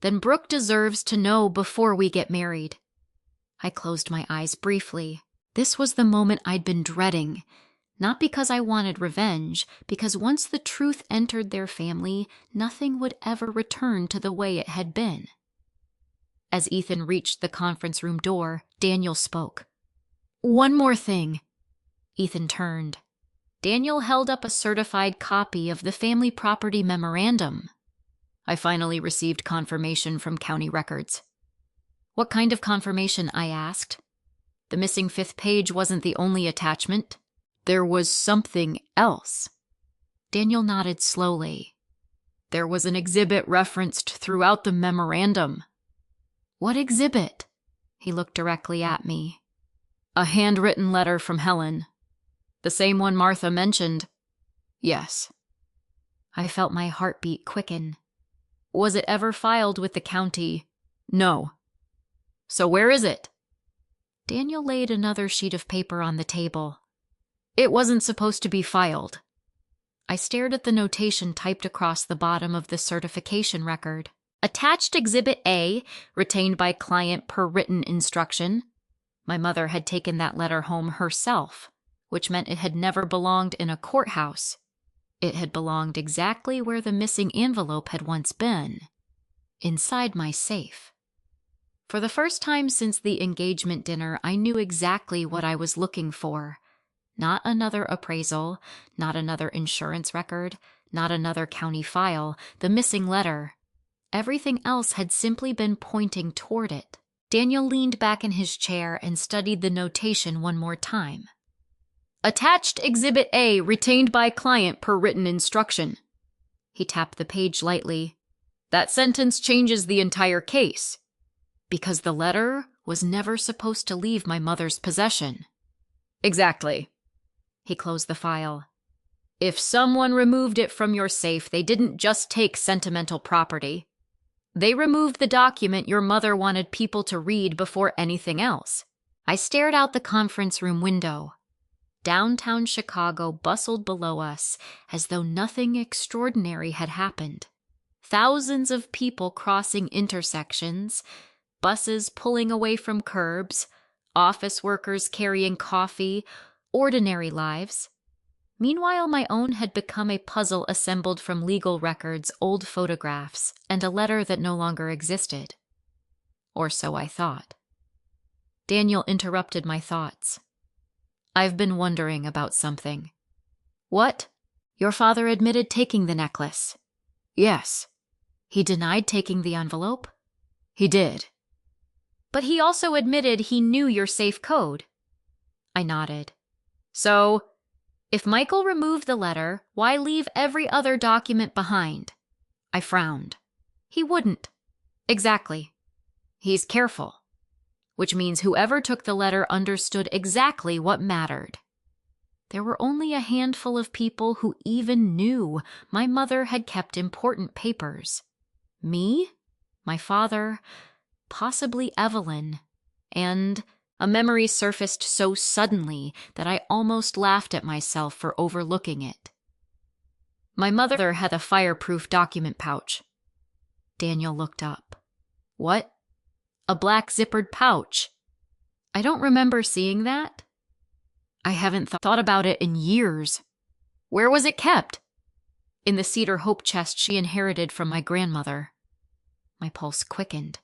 Then Brooke deserves to know before we get married. I closed my eyes briefly. This was the moment I'd been dreading, not because I wanted revenge, because once the truth entered their family, nothing would ever return to the way it had been. As Ethan reached the conference room door, Daniel spoke. "One more thing." Ethan turned. Daniel held up a certified copy of the family property memorandum. "I finally received confirmation from county records." "What kind of confirmation?" I asked. The missing 5th page wasn't the only attachment. There was something else. Daniel nodded slowly. "There was an exhibit referenced throughout the memorandum." "What exhibit?" He looked directly at me. "A handwritten letter from Helen. The same one Martha mentioned." "Yes." I felt my heartbeat quicken. "Was it ever filed with the county?" "No." "So where is it?" Daniel laid another sheet of paper on the table. "It wasn't supposed to be filed." I stared at the notation typed across the bottom of the certification record. "Attached Exhibit A, retained by client per written instruction." My mother had taken that letter home herself, which meant it had never belonged in a courthouse. It had belonged exactly where the missing envelope had once been, inside my safe. For the first time since the engagement dinner, I knew exactly what I was looking for. Not another appraisal, not another insurance record, not another county file, the missing letter. Everything else had simply been pointing toward it. Daniel leaned back in his chair and studied the notation one more time. "Attached Exhibit A, retained by client per written instruction." He tapped the page lightly. "That sentence changes the entire case. Because the letter was never supposed to leave my mother's possession." "Exactly." He closed the file. "If someone removed it from your safe, they didn't just take sentimental property. They removed the document your mother wanted people to read before anything else." I stared out the conference room window. Downtown Chicago bustled below us as though nothing extraordinary had happened. Thousands of people crossing intersections, buses pulling away from curbs, office workers carrying coffee, ordinary lives. Meanwhile, my own had become a puzzle assembled from legal records, old photographs, and a letter that no longer existed. Or so I thought. Daniel interrupted my thoughts. "I've been wondering about something." "What?" "Your father admitted taking the necklace." "Yes." "He denied taking the envelope?" "He did." "But he also admitted he knew your safe code." I nodded. "So, if Michael removed the letter, why leave every other document behind?" I frowned. "He wouldn't." "Exactly. He's careful. Which means whoever took the letter understood exactly what mattered." There were only a handful of people who even knew my mother had kept important papers. Me, my father, possibly Evelyn, and a memory surfaced so suddenly that I almost laughed at myself for overlooking it. My mother had a fireproof document pouch. Daniel looked up. "What?" "A black zippered pouch." "I don't remember seeing that." "I haven't thought about it in years." "Where was it kept?" "In the cedar hope chest she inherited from my grandmother." My pulse quickened.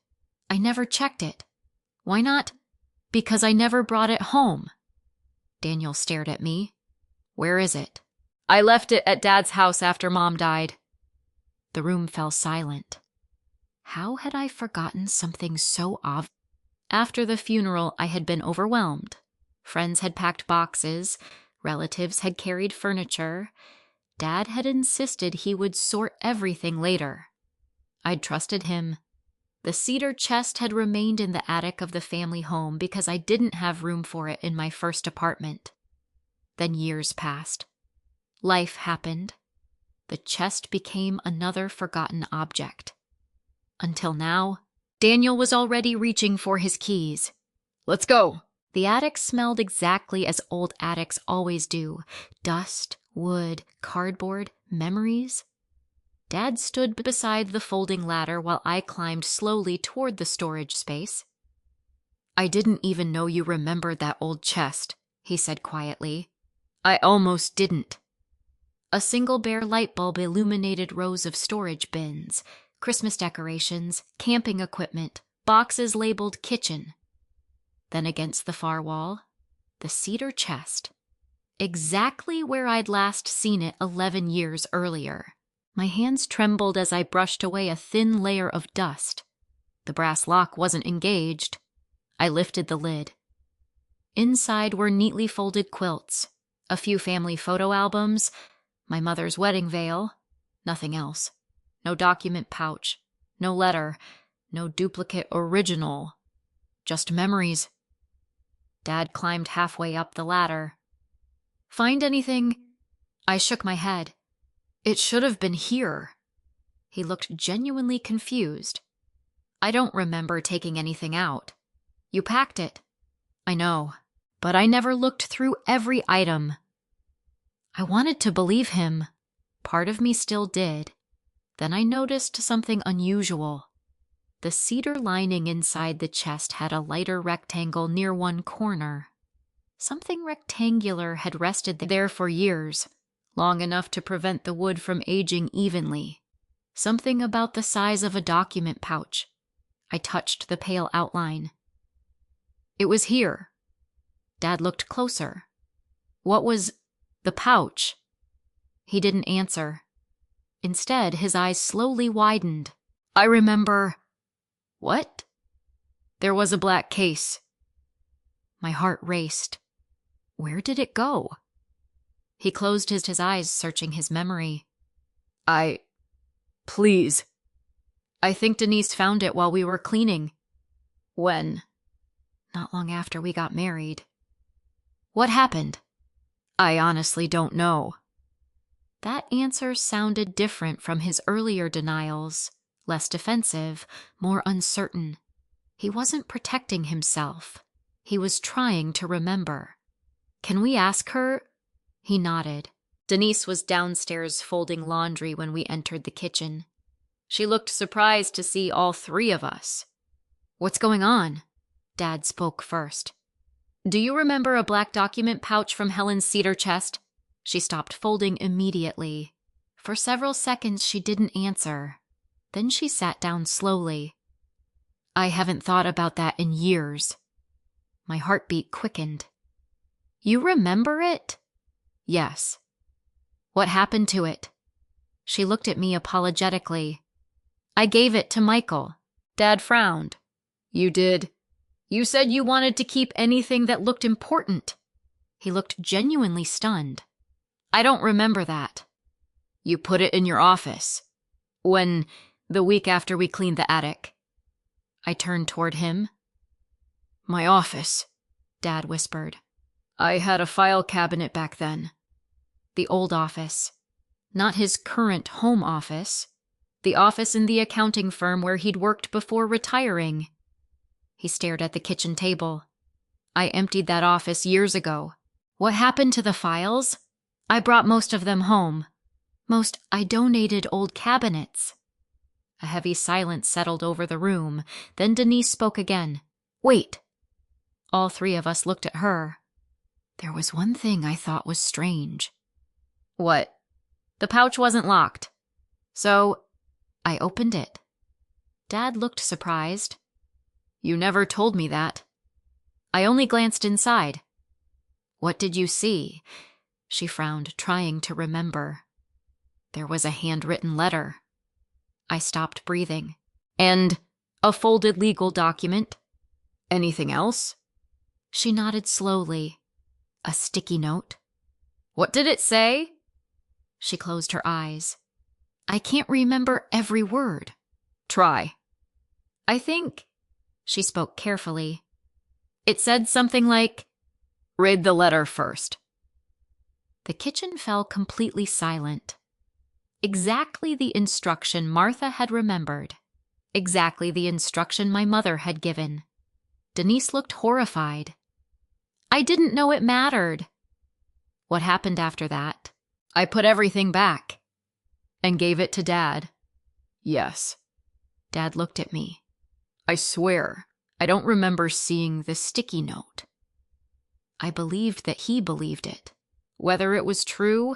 "I never checked it." "Why not?" "Because I never brought it home." Daniel stared at me. "Where is it?" "I left it at Dad's house after Mom died." The room fell silent. How had I forgotten something so obvious? After the funeral, I had been overwhelmed. Friends had packed boxes, relatives had carried furniture. Dad had insisted he would sort everything later. I'd trusted him. The cedar chest had remained in the attic of the family home because I didn't have room for it in my first apartment. Then years passed. Life happened. The chest became another forgotten object. Until now, Daniel was already reaching for his keys. "Let's go." The attic smelled exactly as old attics always do. Dust, wood, cardboard, memories. Dad stood beside the folding ladder while I climbed slowly toward the storage space. I didn't even know you remembered that old chest, he said quietly. I almost didn't. A single bare light bulb illuminated rows of storage bins, Christmas decorations, camping equipment, boxes labeled kitchen. Then against the far wall, the cedar chest, exactly where I'd last seen it 11 years earlier. My hands trembled as I brushed away a thin layer of dust. The brass lock wasn't engaged. I lifted the lid. Inside were neatly folded quilts, a few family photo albums, my mother's wedding veil, nothing else. No document pouch, no letter, no duplicate original, just memories. Dad climbed halfway up the ladder. Find anything? I shook my head. It should have been here. He looked genuinely confused. I don't remember taking anything out. You packed it. I know, but I never looked through every item. I wanted to believe him. Part of me still did. Then I noticed something unusual. The cedar lining inside the chest had a lighter rectangle near one corner. Something rectangular had rested there for years, long enough to prevent the wood from aging evenly. Something about the size of a document pouch. I touched the pale outline. It was here. Dad looked closer. What was the pouch? He didn't answer. Instead, his eyes slowly widened. I remember... What? There was a black case. My heart raced. Where did it go? He closed his eyes, searching his memory. Please. I think Denise found it while we were cleaning. When? Not long after we got married. What happened? I honestly don't know. That answer sounded different from his earlier denials, less defensive, more uncertain. He wasn't protecting himself. He was trying to remember. Can we ask her? He nodded. Denise was downstairs folding laundry when we entered the kitchen. She looked surprised to see all three of us. What's going on? Dad spoke first. Do you remember a black document pouch from Helen's cedar chest? She stopped folding immediately. For several seconds she didn't answer. Then she sat down slowly. I haven't thought about that in years. My heartbeat quickened. You remember it? Yes. What happened to it? She looked at me apologetically. I gave it to Michael. Dad frowned. You did? You said you wanted to keep anything that looked important. He looked genuinely stunned. I don't remember that. You put it in your office. The week after we cleaned the attic. I turned toward him. My office, Dad whispered. I had a file cabinet back then. The old office. Not his current home office. The office in the accounting firm where he'd worked before retiring. He stared at the kitchen table. I emptied that office years ago. What happened to the files? I brought most of them home. I donated old cabinets. A heavy silence settled over the room. Then Denise spoke again. Wait. All three of us looked at her. There was one thing I thought was strange. What? The pouch wasn't locked. So, I opened it. Dad looked surprised. You never told me that. I only glanced inside. What did you see? She frowned, trying to remember. There was a handwritten letter. I stopped breathing. And a folded legal document. Anything else? She nodded slowly. A sticky note. What did it say? She closed her eyes. I can't remember every word. Try. I think, she spoke carefully. It said something like, read the letter first. The kitchen fell completely silent. Exactly the instruction Martha had remembered. Exactly the instruction my mother had given. Denise looked horrified. I didn't know it mattered. What happened after that? I put everything back. And gave it to Dad. Yes. Dad looked at me. I swear, I don't remember seeing the sticky note. I believed that he believed it. Whether it was true,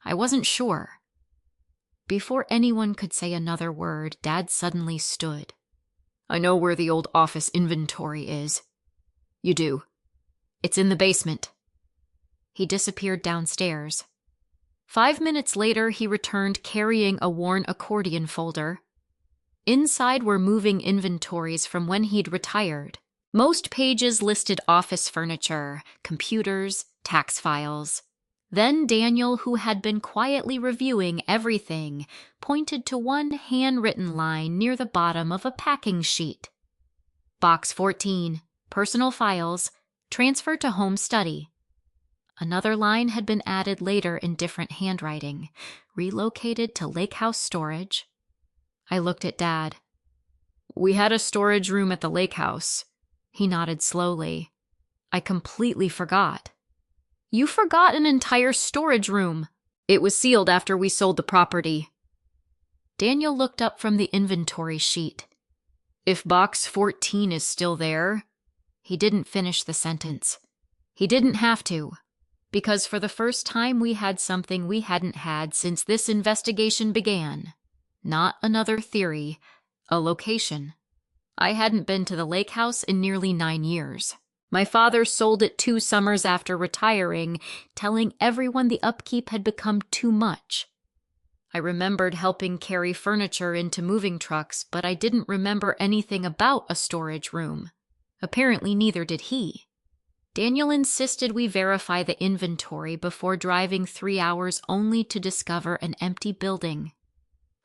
I wasn't sure. Before anyone could say another word, Dad suddenly stood. I know where the old office inventory is. You do. It's in the basement. He disappeared downstairs. 5 minutes later, he returned carrying a worn accordion folder. Inside were moving inventories from when he'd retired. Most pages listed office furniture, computers, tax files. Then Daniel, who had been quietly reviewing everything, pointed to one handwritten line near the bottom of a packing sheet. Box 14, personal files, transfer to home study. Another line had been added later in different handwriting, relocated to lake house storage. I looked at Dad. We had a storage room at the lake house. He nodded slowly. I completely forgot. You forgot an entire storage room. It was sealed after we sold the property. Daniel looked up from the inventory sheet. If box 14 is still there... He didn't finish the sentence. He didn't have to, because for the first time we had something we hadn't had since this investigation began. Not another theory, a location. I hadn't been to the lake house in nearly 9 years. My father sold it 2 summers after retiring, telling everyone the upkeep had become too much. I remembered helping carry furniture into moving trucks, but I didn't remember anything about a storage room. Apparently neither did he. Daniel insisted we verify the inventory before driving 3 hours only to discover an empty building.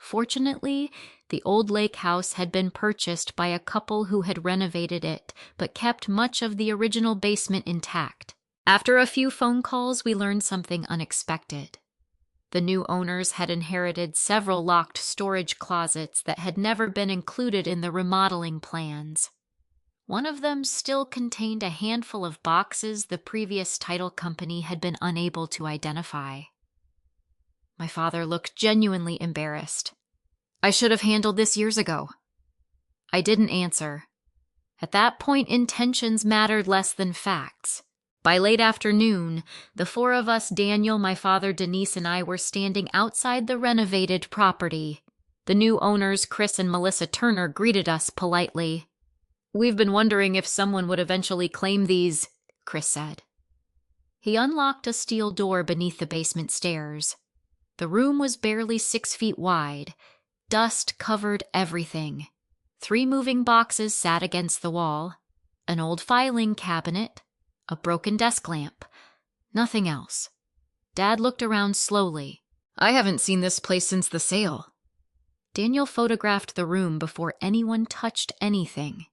Fortunately, the old lake house had been purchased by a couple who had renovated it, but kept much of the original basement intact. After a few phone calls, we learned something unexpected. The new owners had inherited several locked storage closets that had never been included in the remodeling plans. One of them still contained a handful of boxes the previous title company had been unable to identify. My father looked genuinely embarrassed. I should have handled this years ago. I didn't answer. At that point, intentions mattered less than facts. By late afternoon, the 4 of us, Daniel, my father, Denise, and I, were standing outside the renovated property. The new owners, Chris and Melissa Turner, greeted us politely. We've been wondering if someone would eventually claim these, Chris said. He unlocked a steel door beneath the basement stairs. The room was barely 6 feet wide. Dust covered everything. 3 moving boxes sat against the wall. An old filing cabinet. A broken desk lamp. Nothing else. Dad looked around slowly. I haven't seen this place since the sale. Daniel photographed the room before anyone touched anything.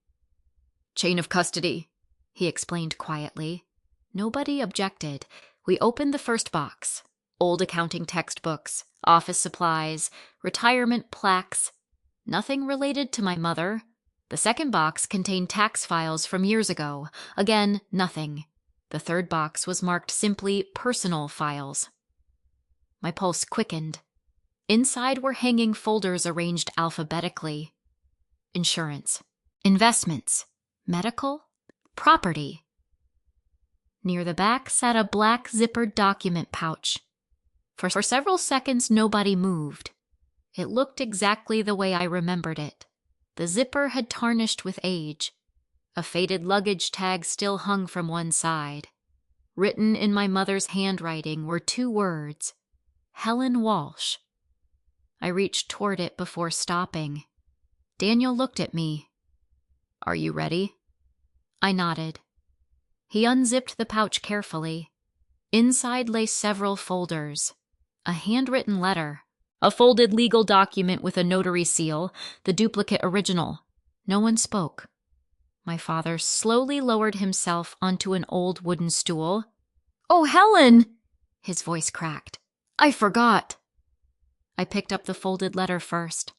Chain of custody, he explained quietly. Nobody objected. We opened the first box. Old accounting textbooks, office supplies, retirement plaques. Nothing related to my mother. The second box contained tax files from years ago. Again, nothing. The third box was marked simply personal files. My pulse quickened. Inside were hanging folders arranged alphabetically. Insurance, investments, medical, property. Near the back sat a black zippered document pouch. For several seconds, nobody moved. It looked exactly the way I remembered it. The zipper had tarnished with age. A faded luggage tag still hung from one side. Written in my mother's handwriting were 2 words, Helen Walsh. I reached toward it before stopping. Daniel looked at me. Are you ready? I nodded. He unzipped the pouch carefully. Inside lay several folders. A handwritten letter. A folded legal document with a notary seal, the duplicate original. No one spoke. My father slowly lowered himself onto an old wooden stool. Oh, Helen! His voice cracked. I forgot. I picked up the folded letter first.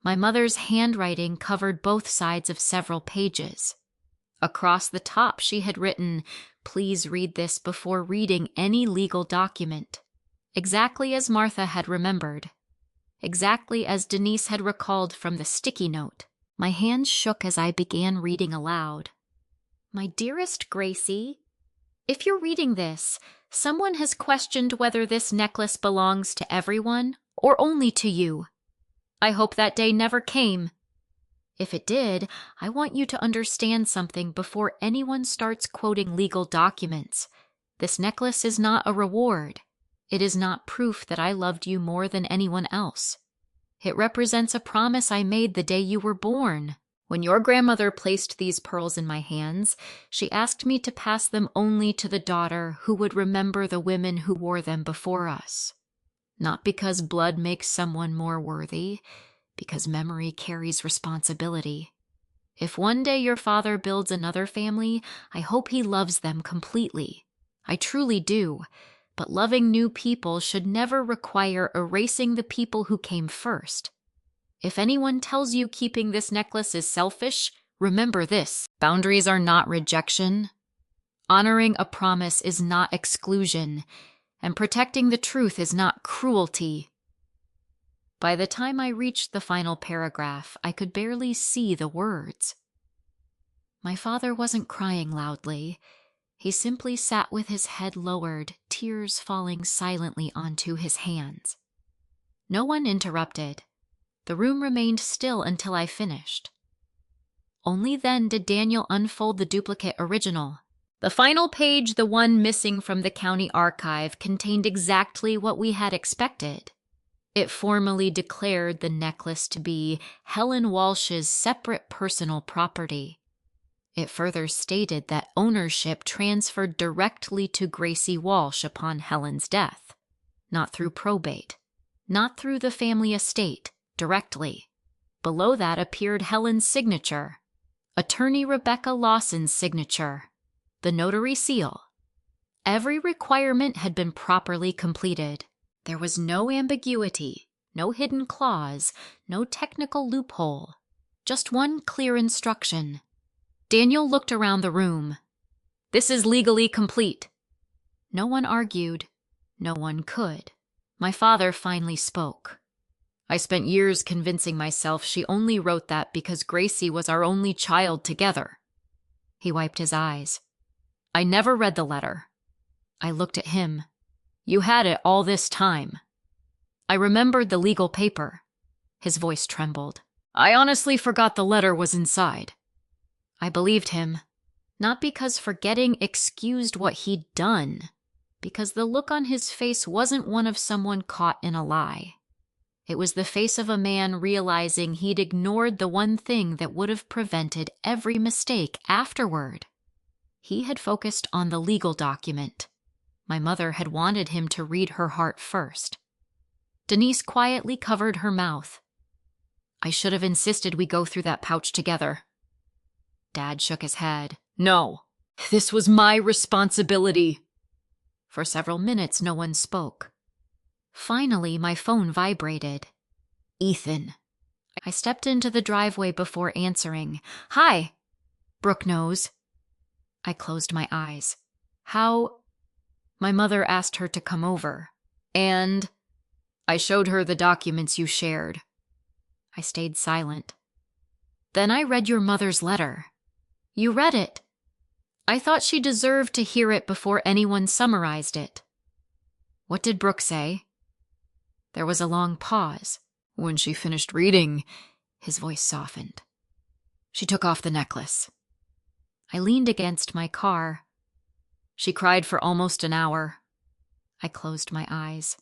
My mother's handwriting covered both sides of several pages. Across the top she had written, "Please read this before reading any legal document." Exactly as Martha had remembered. Exactly as Denise had recalled from the sticky note. My hands shook as I began reading aloud. My dearest Gracie, if you're reading this, someone has questioned whether this necklace belongs to everyone or only to you. I hope that day never came. If it did, I want you to understand something before anyone starts quoting legal documents. This necklace is not a reward. It is not proof that I loved you more than anyone else. It represents a promise I made the day you were born. When your grandmother placed these pearls in my hands, she asked me to pass them only to the daughter who would remember the women who wore them before us. Not because blood makes someone more worthy, because memory carries responsibility. If one day your father builds another family, I hope he loves them completely. I truly do. But loving new people should never require erasing the people who came first. If anyone tells you keeping this necklace is selfish, remember this: boundaries are not rejection. Honoring a promise is not exclusion. And protecting the truth is not cruelty. By the time I reached the final paragraph, I could barely see the words. My father wasn't crying loudly. He simply sat with his head lowered, tears falling silently onto his hands. No one interrupted. The room remained still until I finished. Only then did Daniel unfold the duplicate original. The final page, the one missing from the county archive, contained exactly what we had expected. It formally declared the necklace to be Helen Walsh's separate personal property. It further stated that ownership transferred directly to Gracie Walsh upon Helen's death, not through probate, not through the family estate, directly. Below that appeared Helen's signature, attorney Rebecca Lawson's signature, the notary seal. Every requirement had been properly completed. There was no ambiguity, no hidden clause, no technical loophole, just one clear instruction. Daniel looked around the room. This is legally complete. No one argued. No one could. My father finally spoke. I spent years convincing myself she only wrote that because Gracie was our only child together. He wiped his eyes. I never read the letter. I looked at him. You had it all this time. I remembered the legal paper. His voice trembled. I honestly forgot the letter was inside. I believed him, not because forgetting excused what he'd done, because the look on his face wasn't one of someone caught in a lie. It was the face of a man realizing he'd ignored the one thing that would have prevented every mistake afterward. He had focused on the legal document. My mother had wanted him to read her heart first. Denise quietly covered her mouth. I should have insisted we go through that pouch together. Dad shook his head. No, this was my responsibility. For several minutes, no one spoke. Finally, my phone vibrated. Ethan. I stepped into the driveway before answering. Hi. Brooke knows. I closed my eyes. How? My mother asked her to come over. And I showed her the documents you shared. I stayed silent. Then I read your mother's letter. You read it. I thought she deserved to hear it before anyone summarized it. What did Brooke say? There was a long pause. When she finished reading, his voice softened. She took off the necklace. I leaned against my car. She cried for almost an hour. I closed my eyes.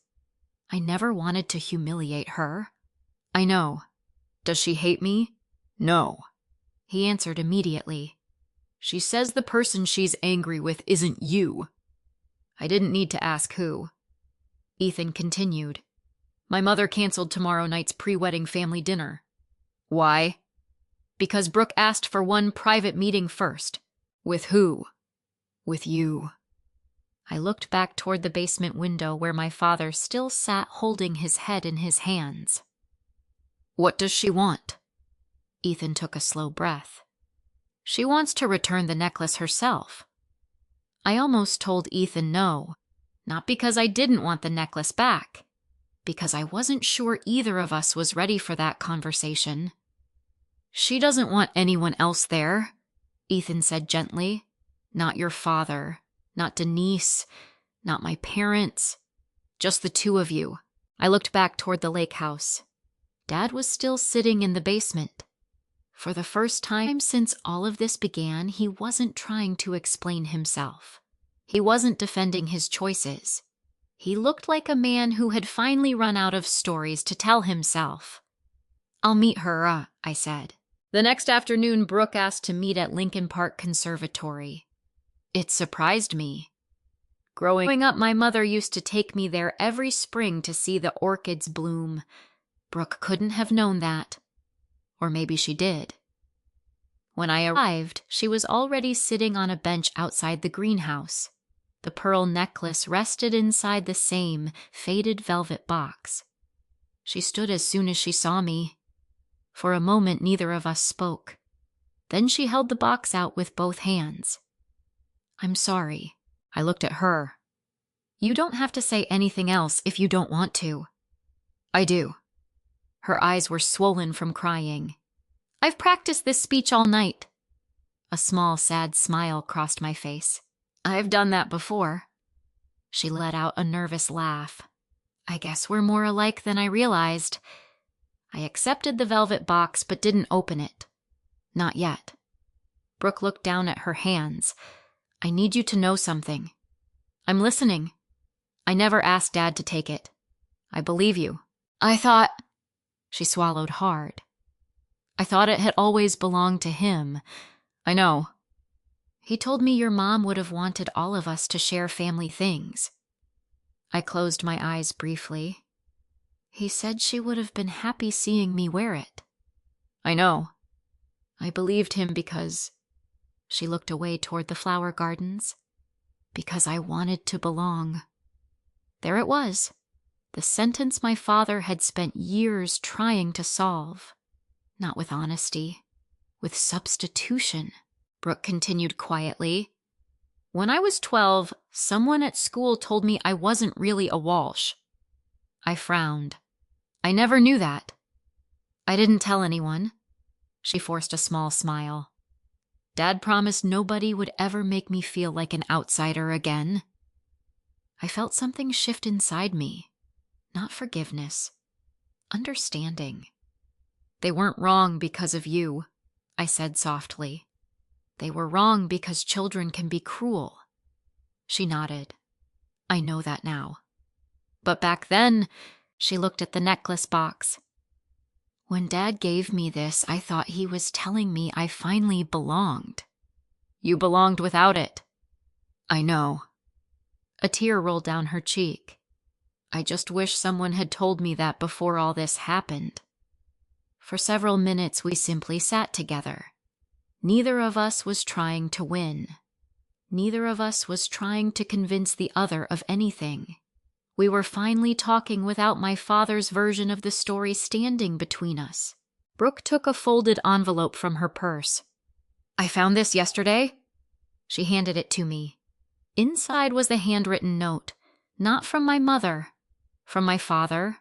I never wanted to humiliate her. I know. Does she hate me? No. He answered immediately. She says the person she's angry with isn't you. I didn't need to ask who. Ethan continued. My mother canceled tomorrow night's pre-wedding family dinner. Why? Because Brooke asked for one private meeting first. With who? With you. I looked back toward the basement window where my father still sat holding his head in his hands. What does she want? Ethan took a slow breath. She wants to return the necklace herself. I almost told Ethan no, not because I didn't want the necklace back, because I wasn't sure either of us was ready for that conversation. She doesn't want anyone else there, Ethan said gently. Not your father, not Denise, not my parents, just the two of you. I looked back toward the lake house. Dad was still sitting in the basement. For the first time since all of this began, he wasn't trying to explain himself. He wasn't defending his choices. He looked like a man who had finally run out of stories to tell himself. I'll meet her, I said. The next afternoon, Brooke asked to meet at Lincoln Park Conservatory. It surprised me. Growing up, my mother used to take me there every spring to see the orchids bloom. Brooke couldn't have known that. Or maybe she did. When I arrived, she was already sitting on a bench outside the greenhouse. The pearl necklace rested inside the same faded velvet box. She stood as soon as she saw me. For a moment, neither of us spoke. Then she held the box out with both hands. I'm sorry. I looked at her. You don't have to say anything else if you don't want to. I do. Her eyes were swollen from crying. I've practiced this speech all night. A small, sad smile crossed my face. I've done that before. She let out a nervous laugh. I guess we're more alike than I realized. I accepted the velvet box but didn't open it. Not yet. Brooke looked down at her hands. I need you to know something. I'm listening. I never asked Dad to take it. I believe you. I thought... She swallowed hard. I thought it had always belonged to him. I know. He told me your mom would have wanted all of us to share family things. I closed my eyes briefly. He said she would have been happy seeing me wear it. I know. I believed him because... She looked away toward the flower gardens. Because I wanted to belong. There it was. The sentence my father had spent years trying to solve. Not with honesty. With substitution. Brooke continued quietly. When I was 12, someone at school told me I wasn't really a Walsh. I frowned. I never knew that. I didn't tell anyone. She forced a small smile. Dad promised nobody would ever make me feel like an outsider again. I felt something shift inside me. Not forgiveness. Understanding. They weren't wrong because of you, I said softly. They were wrong because children can be cruel. She nodded. I know that now. But back then, she looked at the necklace box. When Dad gave me this, I thought he was telling me I finally belonged. You belonged without it. I know. A tear rolled down her cheek. I just wish someone had told me that before all this happened. For several minutes, we simply sat together. Neither of us was trying to win. Neither of us was trying to convince the other of anything. We were finally talking without my father's version of the story standing between us. Brooke took a folded envelope from her purse. I found this yesterday. She handed it to me. Inside was the handwritten note, not from my mother, from my father.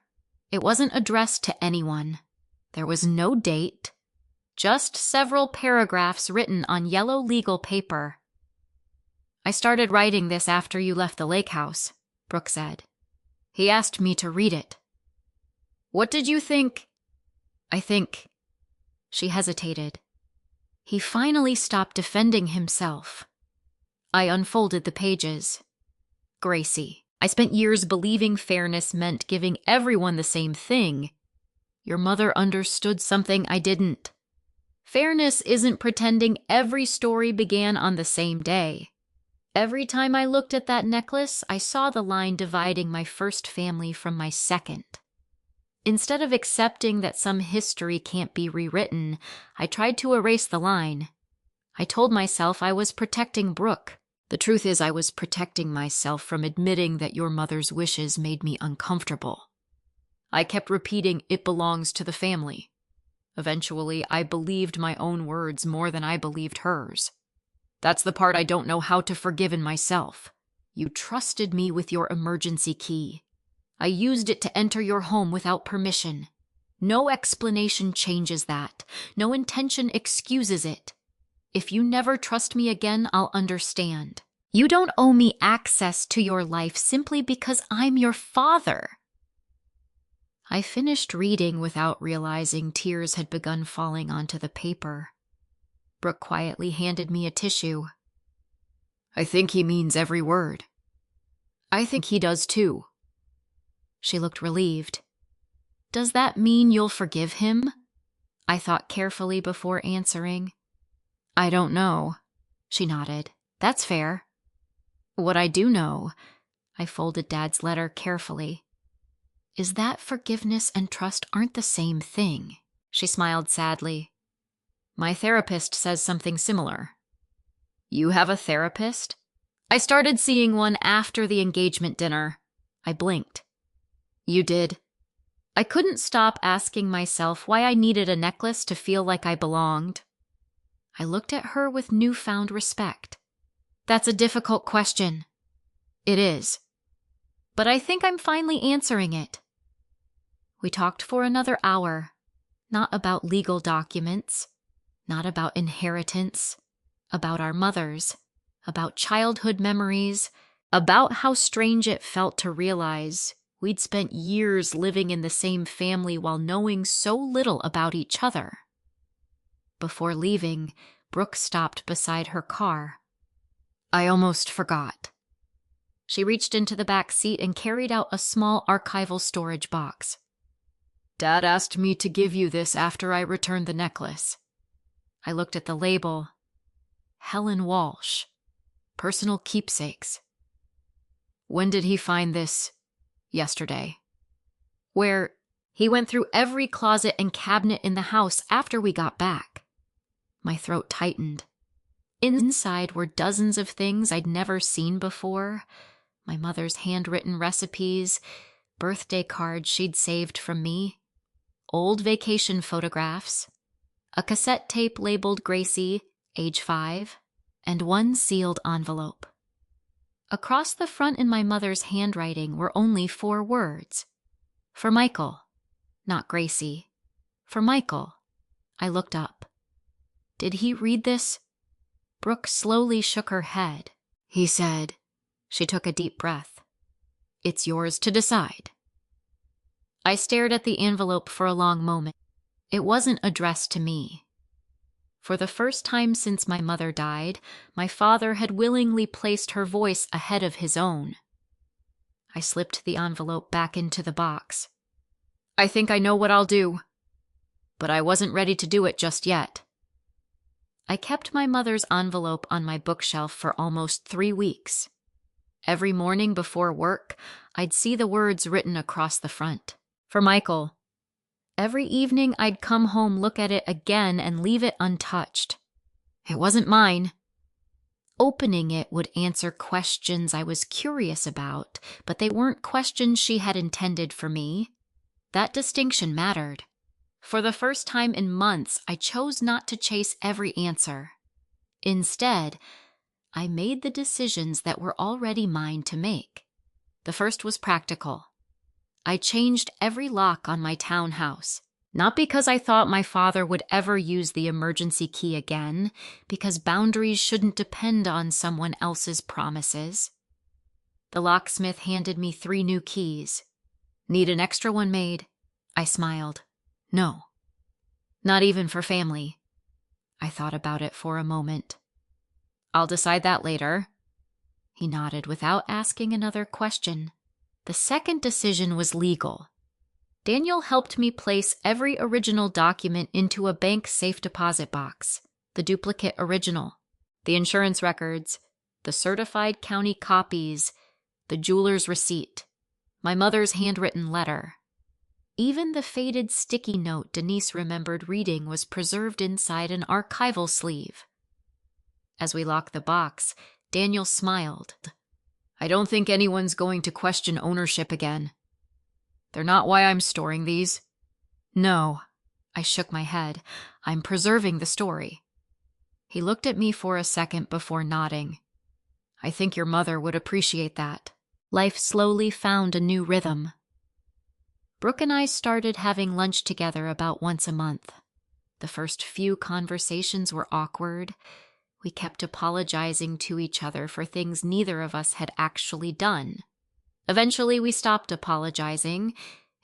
It wasn't addressed to anyone. There was no date, just several paragraphs written on yellow legal paper. I started writing this after you left the lake house, Brooke said. He asked me to read it. What did you think? I think... She hesitated. He finally stopped defending himself. I unfolded the pages. Gracie, I spent years believing fairness meant giving everyone the same thing. Your mother understood something I didn't. Fairness isn't pretending every story began on the same day. Every time I looked at that necklace, I saw the line dividing my first family from my second. Instead of accepting that some history can't be rewritten, I tried to erase the line. I told myself I was protecting Brooke. The truth is I was protecting myself from admitting that your mother's wishes made me uncomfortable. I kept repeating, it belongs to the family. Eventually, I believed my own words more than I believed hers. That's the part I don't know how to forgive in myself. You trusted me with your emergency key. I used it to enter your home without permission. No explanation changes that. No intention excuses it. If you never trust me again, I'll understand. You don't owe me access to your life simply because I'm your father. I finished reading without realizing tears had begun falling onto the paper. Brooke quietly handed me a tissue. I think he means every word. I think he does too. She looked relieved. Does that mean you'll forgive him? I thought carefully before answering. I don't know. She nodded. That's fair. What I do know, I folded Dad's letter carefully, is that forgiveness and trust aren't the same thing. She smiled sadly. My therapist says something similar. You have a therapist? I started seeing one after the engagement dinner. I blinked. You did? I couldn't stop asking myself why I needed a necklace to feel like I belonged. I looked at her with newfound respect. That's a difficult question. It is. But I think I'm finally answering it. We talked for another hour, not about legal documents, not about inheritance, about our mothers, about childhood memories, about how strange it felt to realize we'd spent years living in the same family while knowing so little about each other. Before leaving, Brooke stopped beside her car. I almost forgot. She reached into the back seat and carried out a small archival storage box. Dad asked me to give you this after I returned the necklace. I looked at the label. Helen Walsh. Personal keepsakes. When did he find this? Yesterday. Where he went through every closet and cabinet in the house after we got back. My throat tightened. Inside were dozens of things I'd never seen before. My mother's handwritten recipes, birthday cards she'd saved from me, old vacation photographs, a cassette tape labeled Gracie, age 5, and one sealed envelope. Across the front in my mother's handwriting were only 4 words. For Michael, not Gracie. For Michael. I looked up. Did he read this? Brooke slowly shook her head. He said. She took a deep breath. It's yours to decide. I stared at the envelope for a long moment. It wasn't addressed to me. For the first time since my mother died, my father had willingly placed her voice ahead of his own. I slipped the envelope back into the box. I think I know what I'll do, but I wasn't ready to do it just yet. I kept my mother's envelope on my bookshelf for almost 3 weeks. Every morning before work, I'd see the words written across the front. For Michael. Every evening I'd come home, look at it again, and leave it untouched. It wasn't mine. Opening it would answer questions I was curious about, but they weren't questions she had intended for me. That distinction mattered. For the first time in months, I chose not to chase every answer. Instead, I made the decisions that were already mine to make. The first was practical. I changed every lock on my townhouse, not because I thought my father would ever use the emergency key again, because boundaries shouldn't depend on someone else's promises. The locksmith handed me 3 new keys. Need an extra one made? I smiled. No. Not even for family. I thought about it for a moment. I'll decide that later. He nodded without asking another question. The second decision was legal. Daniel helped me place every original document into a bank safe deposit box, the duplicate original, the insurance records, the certified county copies, the jeweler's receipt, my mother's handwritten letter. Even the faded sticky note Denise remembered reading was preserved inside an archival sleeve. As we locked the box, Daniel smiled. I don't think anyone's going to question ownership again. They're not why I'm storing these. No, I shook my head. I'm preserving the story. He looked at me for a second before nodding. I think your mother would appreciate that. Life slowly found a new rhythm. Brooke and I started having lunch together about once a month. The first few conversations were awkward. We kept apologizing to each other for things neither of us had actually done. Eventually, we stopped apologizing.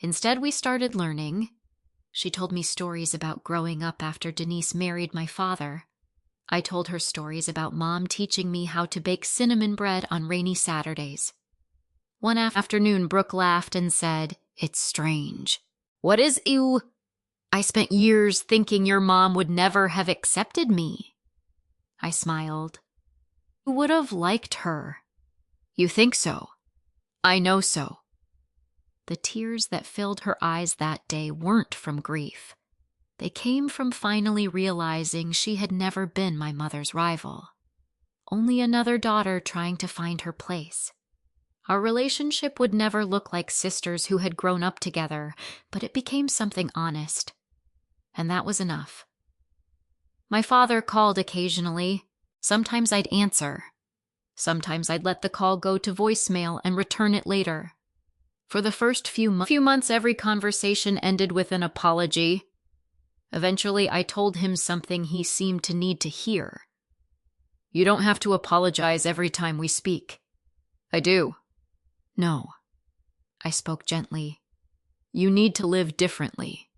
Instead, we started learning. She told me stories about growing up after Denise married my father. I told her stories about Mom teaching me how to bake cinnamon bread on rainy Saturdays. One afternoon, Brooke laughed and said, "It's strange." "What is ew?" "I spent years thinking your mom would never have accepted me." I smiled. "Who would have liked her?" "You think so?" "I know so." The tears that filled her eyes that day weren't from grief. They came from finally realizing she had never been my mother's rival. Only another daughter trying to find her place. Our relationship would never look like sisters who had grown up together, but it became something honest. And that was enough. My father called occasionally. Sometimes I'd answer. Sometimes I'd let the call go to voicemail and return it later. For the first few months, every conversation ended with an apology. Eventually, I told him something he seemed to need to hear. "You don't have to apologize every time we speak." "I do." "No." I spoke gently. "You need to live differently."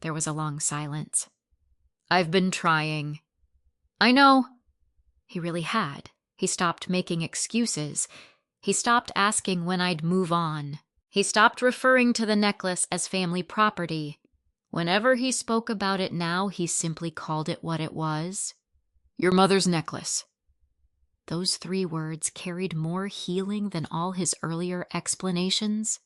There was a long silence. "I've been trying." "I know." He really had. He stopped making excuses. He stopped asking when I'd move on. He stopped referring to the necklace as family property. Whenever he spoke about it now, he simply called it what it was. "Your mother's necklace." Those 3 words carried more healing than all his earlier explanations.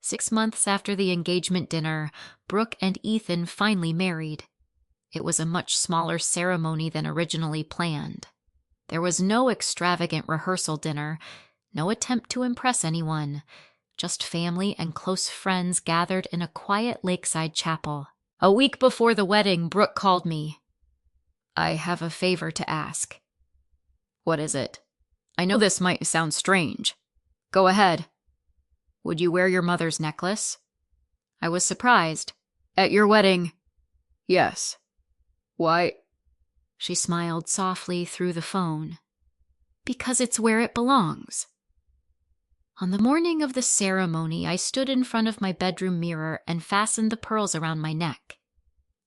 6 months after the engagement dinner, Brooke and Ethan finally married. It was a much smaller ceremony than originally planned. There was no extravagant rehearsal dinner, no attempt to impress anyone. Just family and close friends gathered in a quiet lakeside chapel. A week before the wedding, Brooke called me. "I have a favor to ask." "What is it?" "I know this might sound strange." "Go ahead." "Would you wear your mother's necklace?" I was surprised. "At your wedding?" "Yes." "Why?" She smiled softly through the phone. "Because it's where it belongs." On the morning of the ceremony, I stood in front of my bedroom mirror and fastened the pearls around my neck.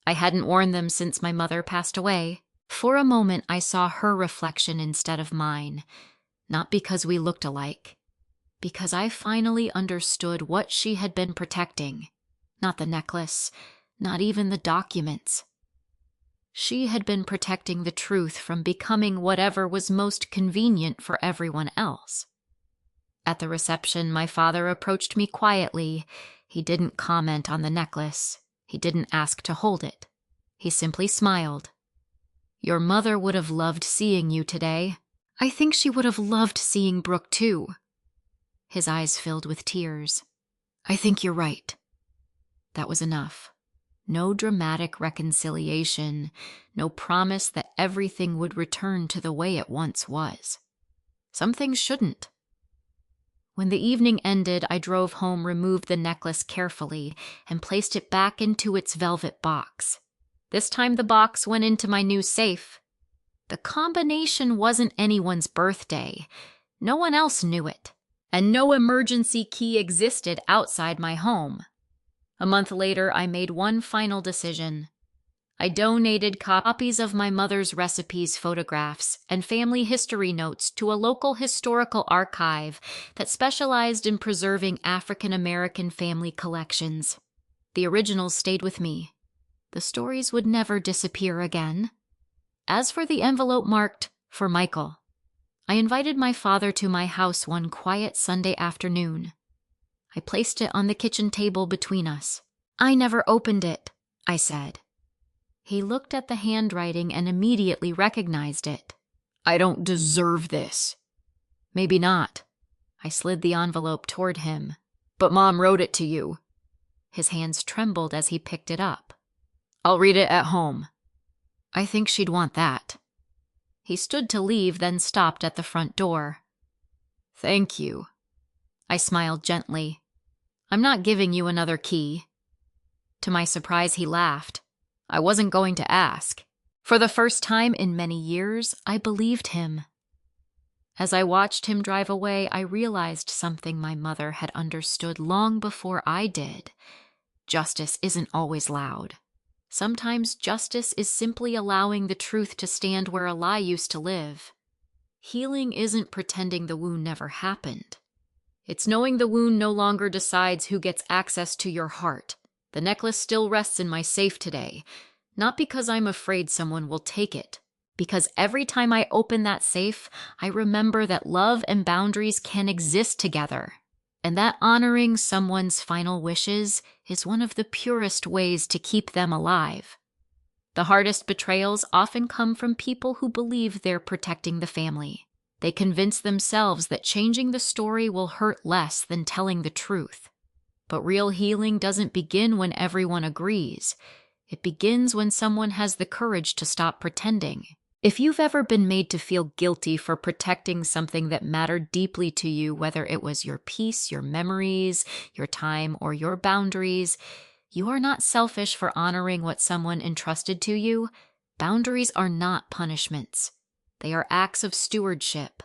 I hadn't worn them since my mother passed away. For a moment, I saw her reflection instead of mine, not because we looked alike, because I finally understood what she had been protecting. Not the necklace, not even the documents. She had been protecting the truth from becoming whatever was most convenient for everyone else. At the reception, my father approached me quietly. He didn't comment on the necklace. He didn't ask to hold it. He simply smiled. "Your mother would have loved seeing you today. I think she would have loved seeing Brooke too." His eyes filled with tears. "I think you're right." That was enough. No dramatic reconciliation, no promise that everything would return to the way it once was. Some things shouldn't. When the evening ended, I drove home, removed the necklace carefully, and placed it back into its velvet box. This time the box went into my new safe. The combination wasn't anyone's birthday. No one else knew it, and no emergency key existed outside my home. A month later, I made one final decision. I donated copies of my mother's recipes, photographs, and family history notes to a local historical archive that specialized in preserving African American family collections. The originals stayed with me. The stories would never disappear again. As for the envelope marked, "For Michael," I invited my father to my house one quiet Sunday afternoon. I placed it on the kitchen table between us. "I never opened it," I said. He looked at the handwriting and immediately recognized it. "I don't deserve this." "Maybe not." I slid the envelope toward him. "But Mom wrote it to you." His hands trembled as he picked it up. "I'll read it at home." "I think she'd want that." He stood to leave, then stopped at the front door. "Thank you." I smiled gently. I'm not giving you another key." To my surprise, he laughed. I wasn't going to ask. For the first time in many years, I believed him. As I watched him drive away, I realized something my mother had understood long before I did. Justice isn't always loud. Sometimes justice is simply allowing the truth to stand where a lie used to live. Healing isn't pretending the wound never happened. It's knowing the wound no longer decides who gets access to your heart. The necklace still rests in my safe today, not because I'm afraid someone will take it, because every time I open that safe, I remember that love and boundaries can exist together, and that honoring someone's final wishes is one of the purest ways to keep them alive. The hardest betrayals often come from people who believe they're protecting the family. They convince themselves that changing the story will hurt less than telling the truth. But real healing doesn't begin when everyone agrees. It begins when someone has the courage to stop pretending. If you've ever been made to feel guilty for protecting something that mattered deeply to you, whether it was your peace, your memories, your time, or your boundaries, you are not selfish for honoring what someone entrusted to you. Boundaries are not punishments. They are acts of stewardship.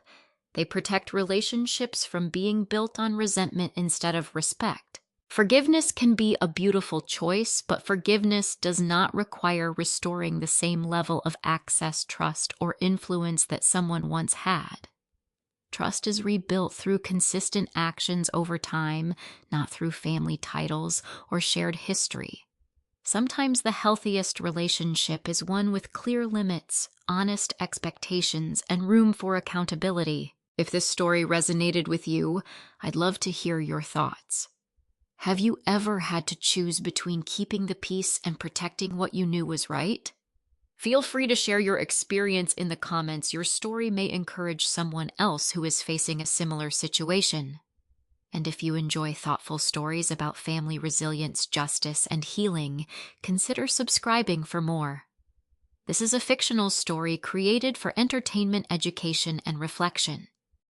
They protect relationships from being built on resentment instead of respect. Forgiveness can be a beautiful choice, but forgiveness does not require restoring the same level of access, trust, or influence that someone once had. Trust is rebuilt through consistent actions over time, not through family titles or shared history. Sometimes the healthiest relationship is one with clear limits, honest expectations, and room for accountability. If this story resonated with you, I'd love to hear your thoughts. Have you ever had to choose between keeping the peace and protecting what you knew was right? Feel free to share your experience in the comments. Your story may encourage someone else who is facing a similar situation. And if you enjoy thoughtful stories about family resilience, justice, and healing, consider subscribing for more. This is a fictional story created for entertainment, education, and reflection.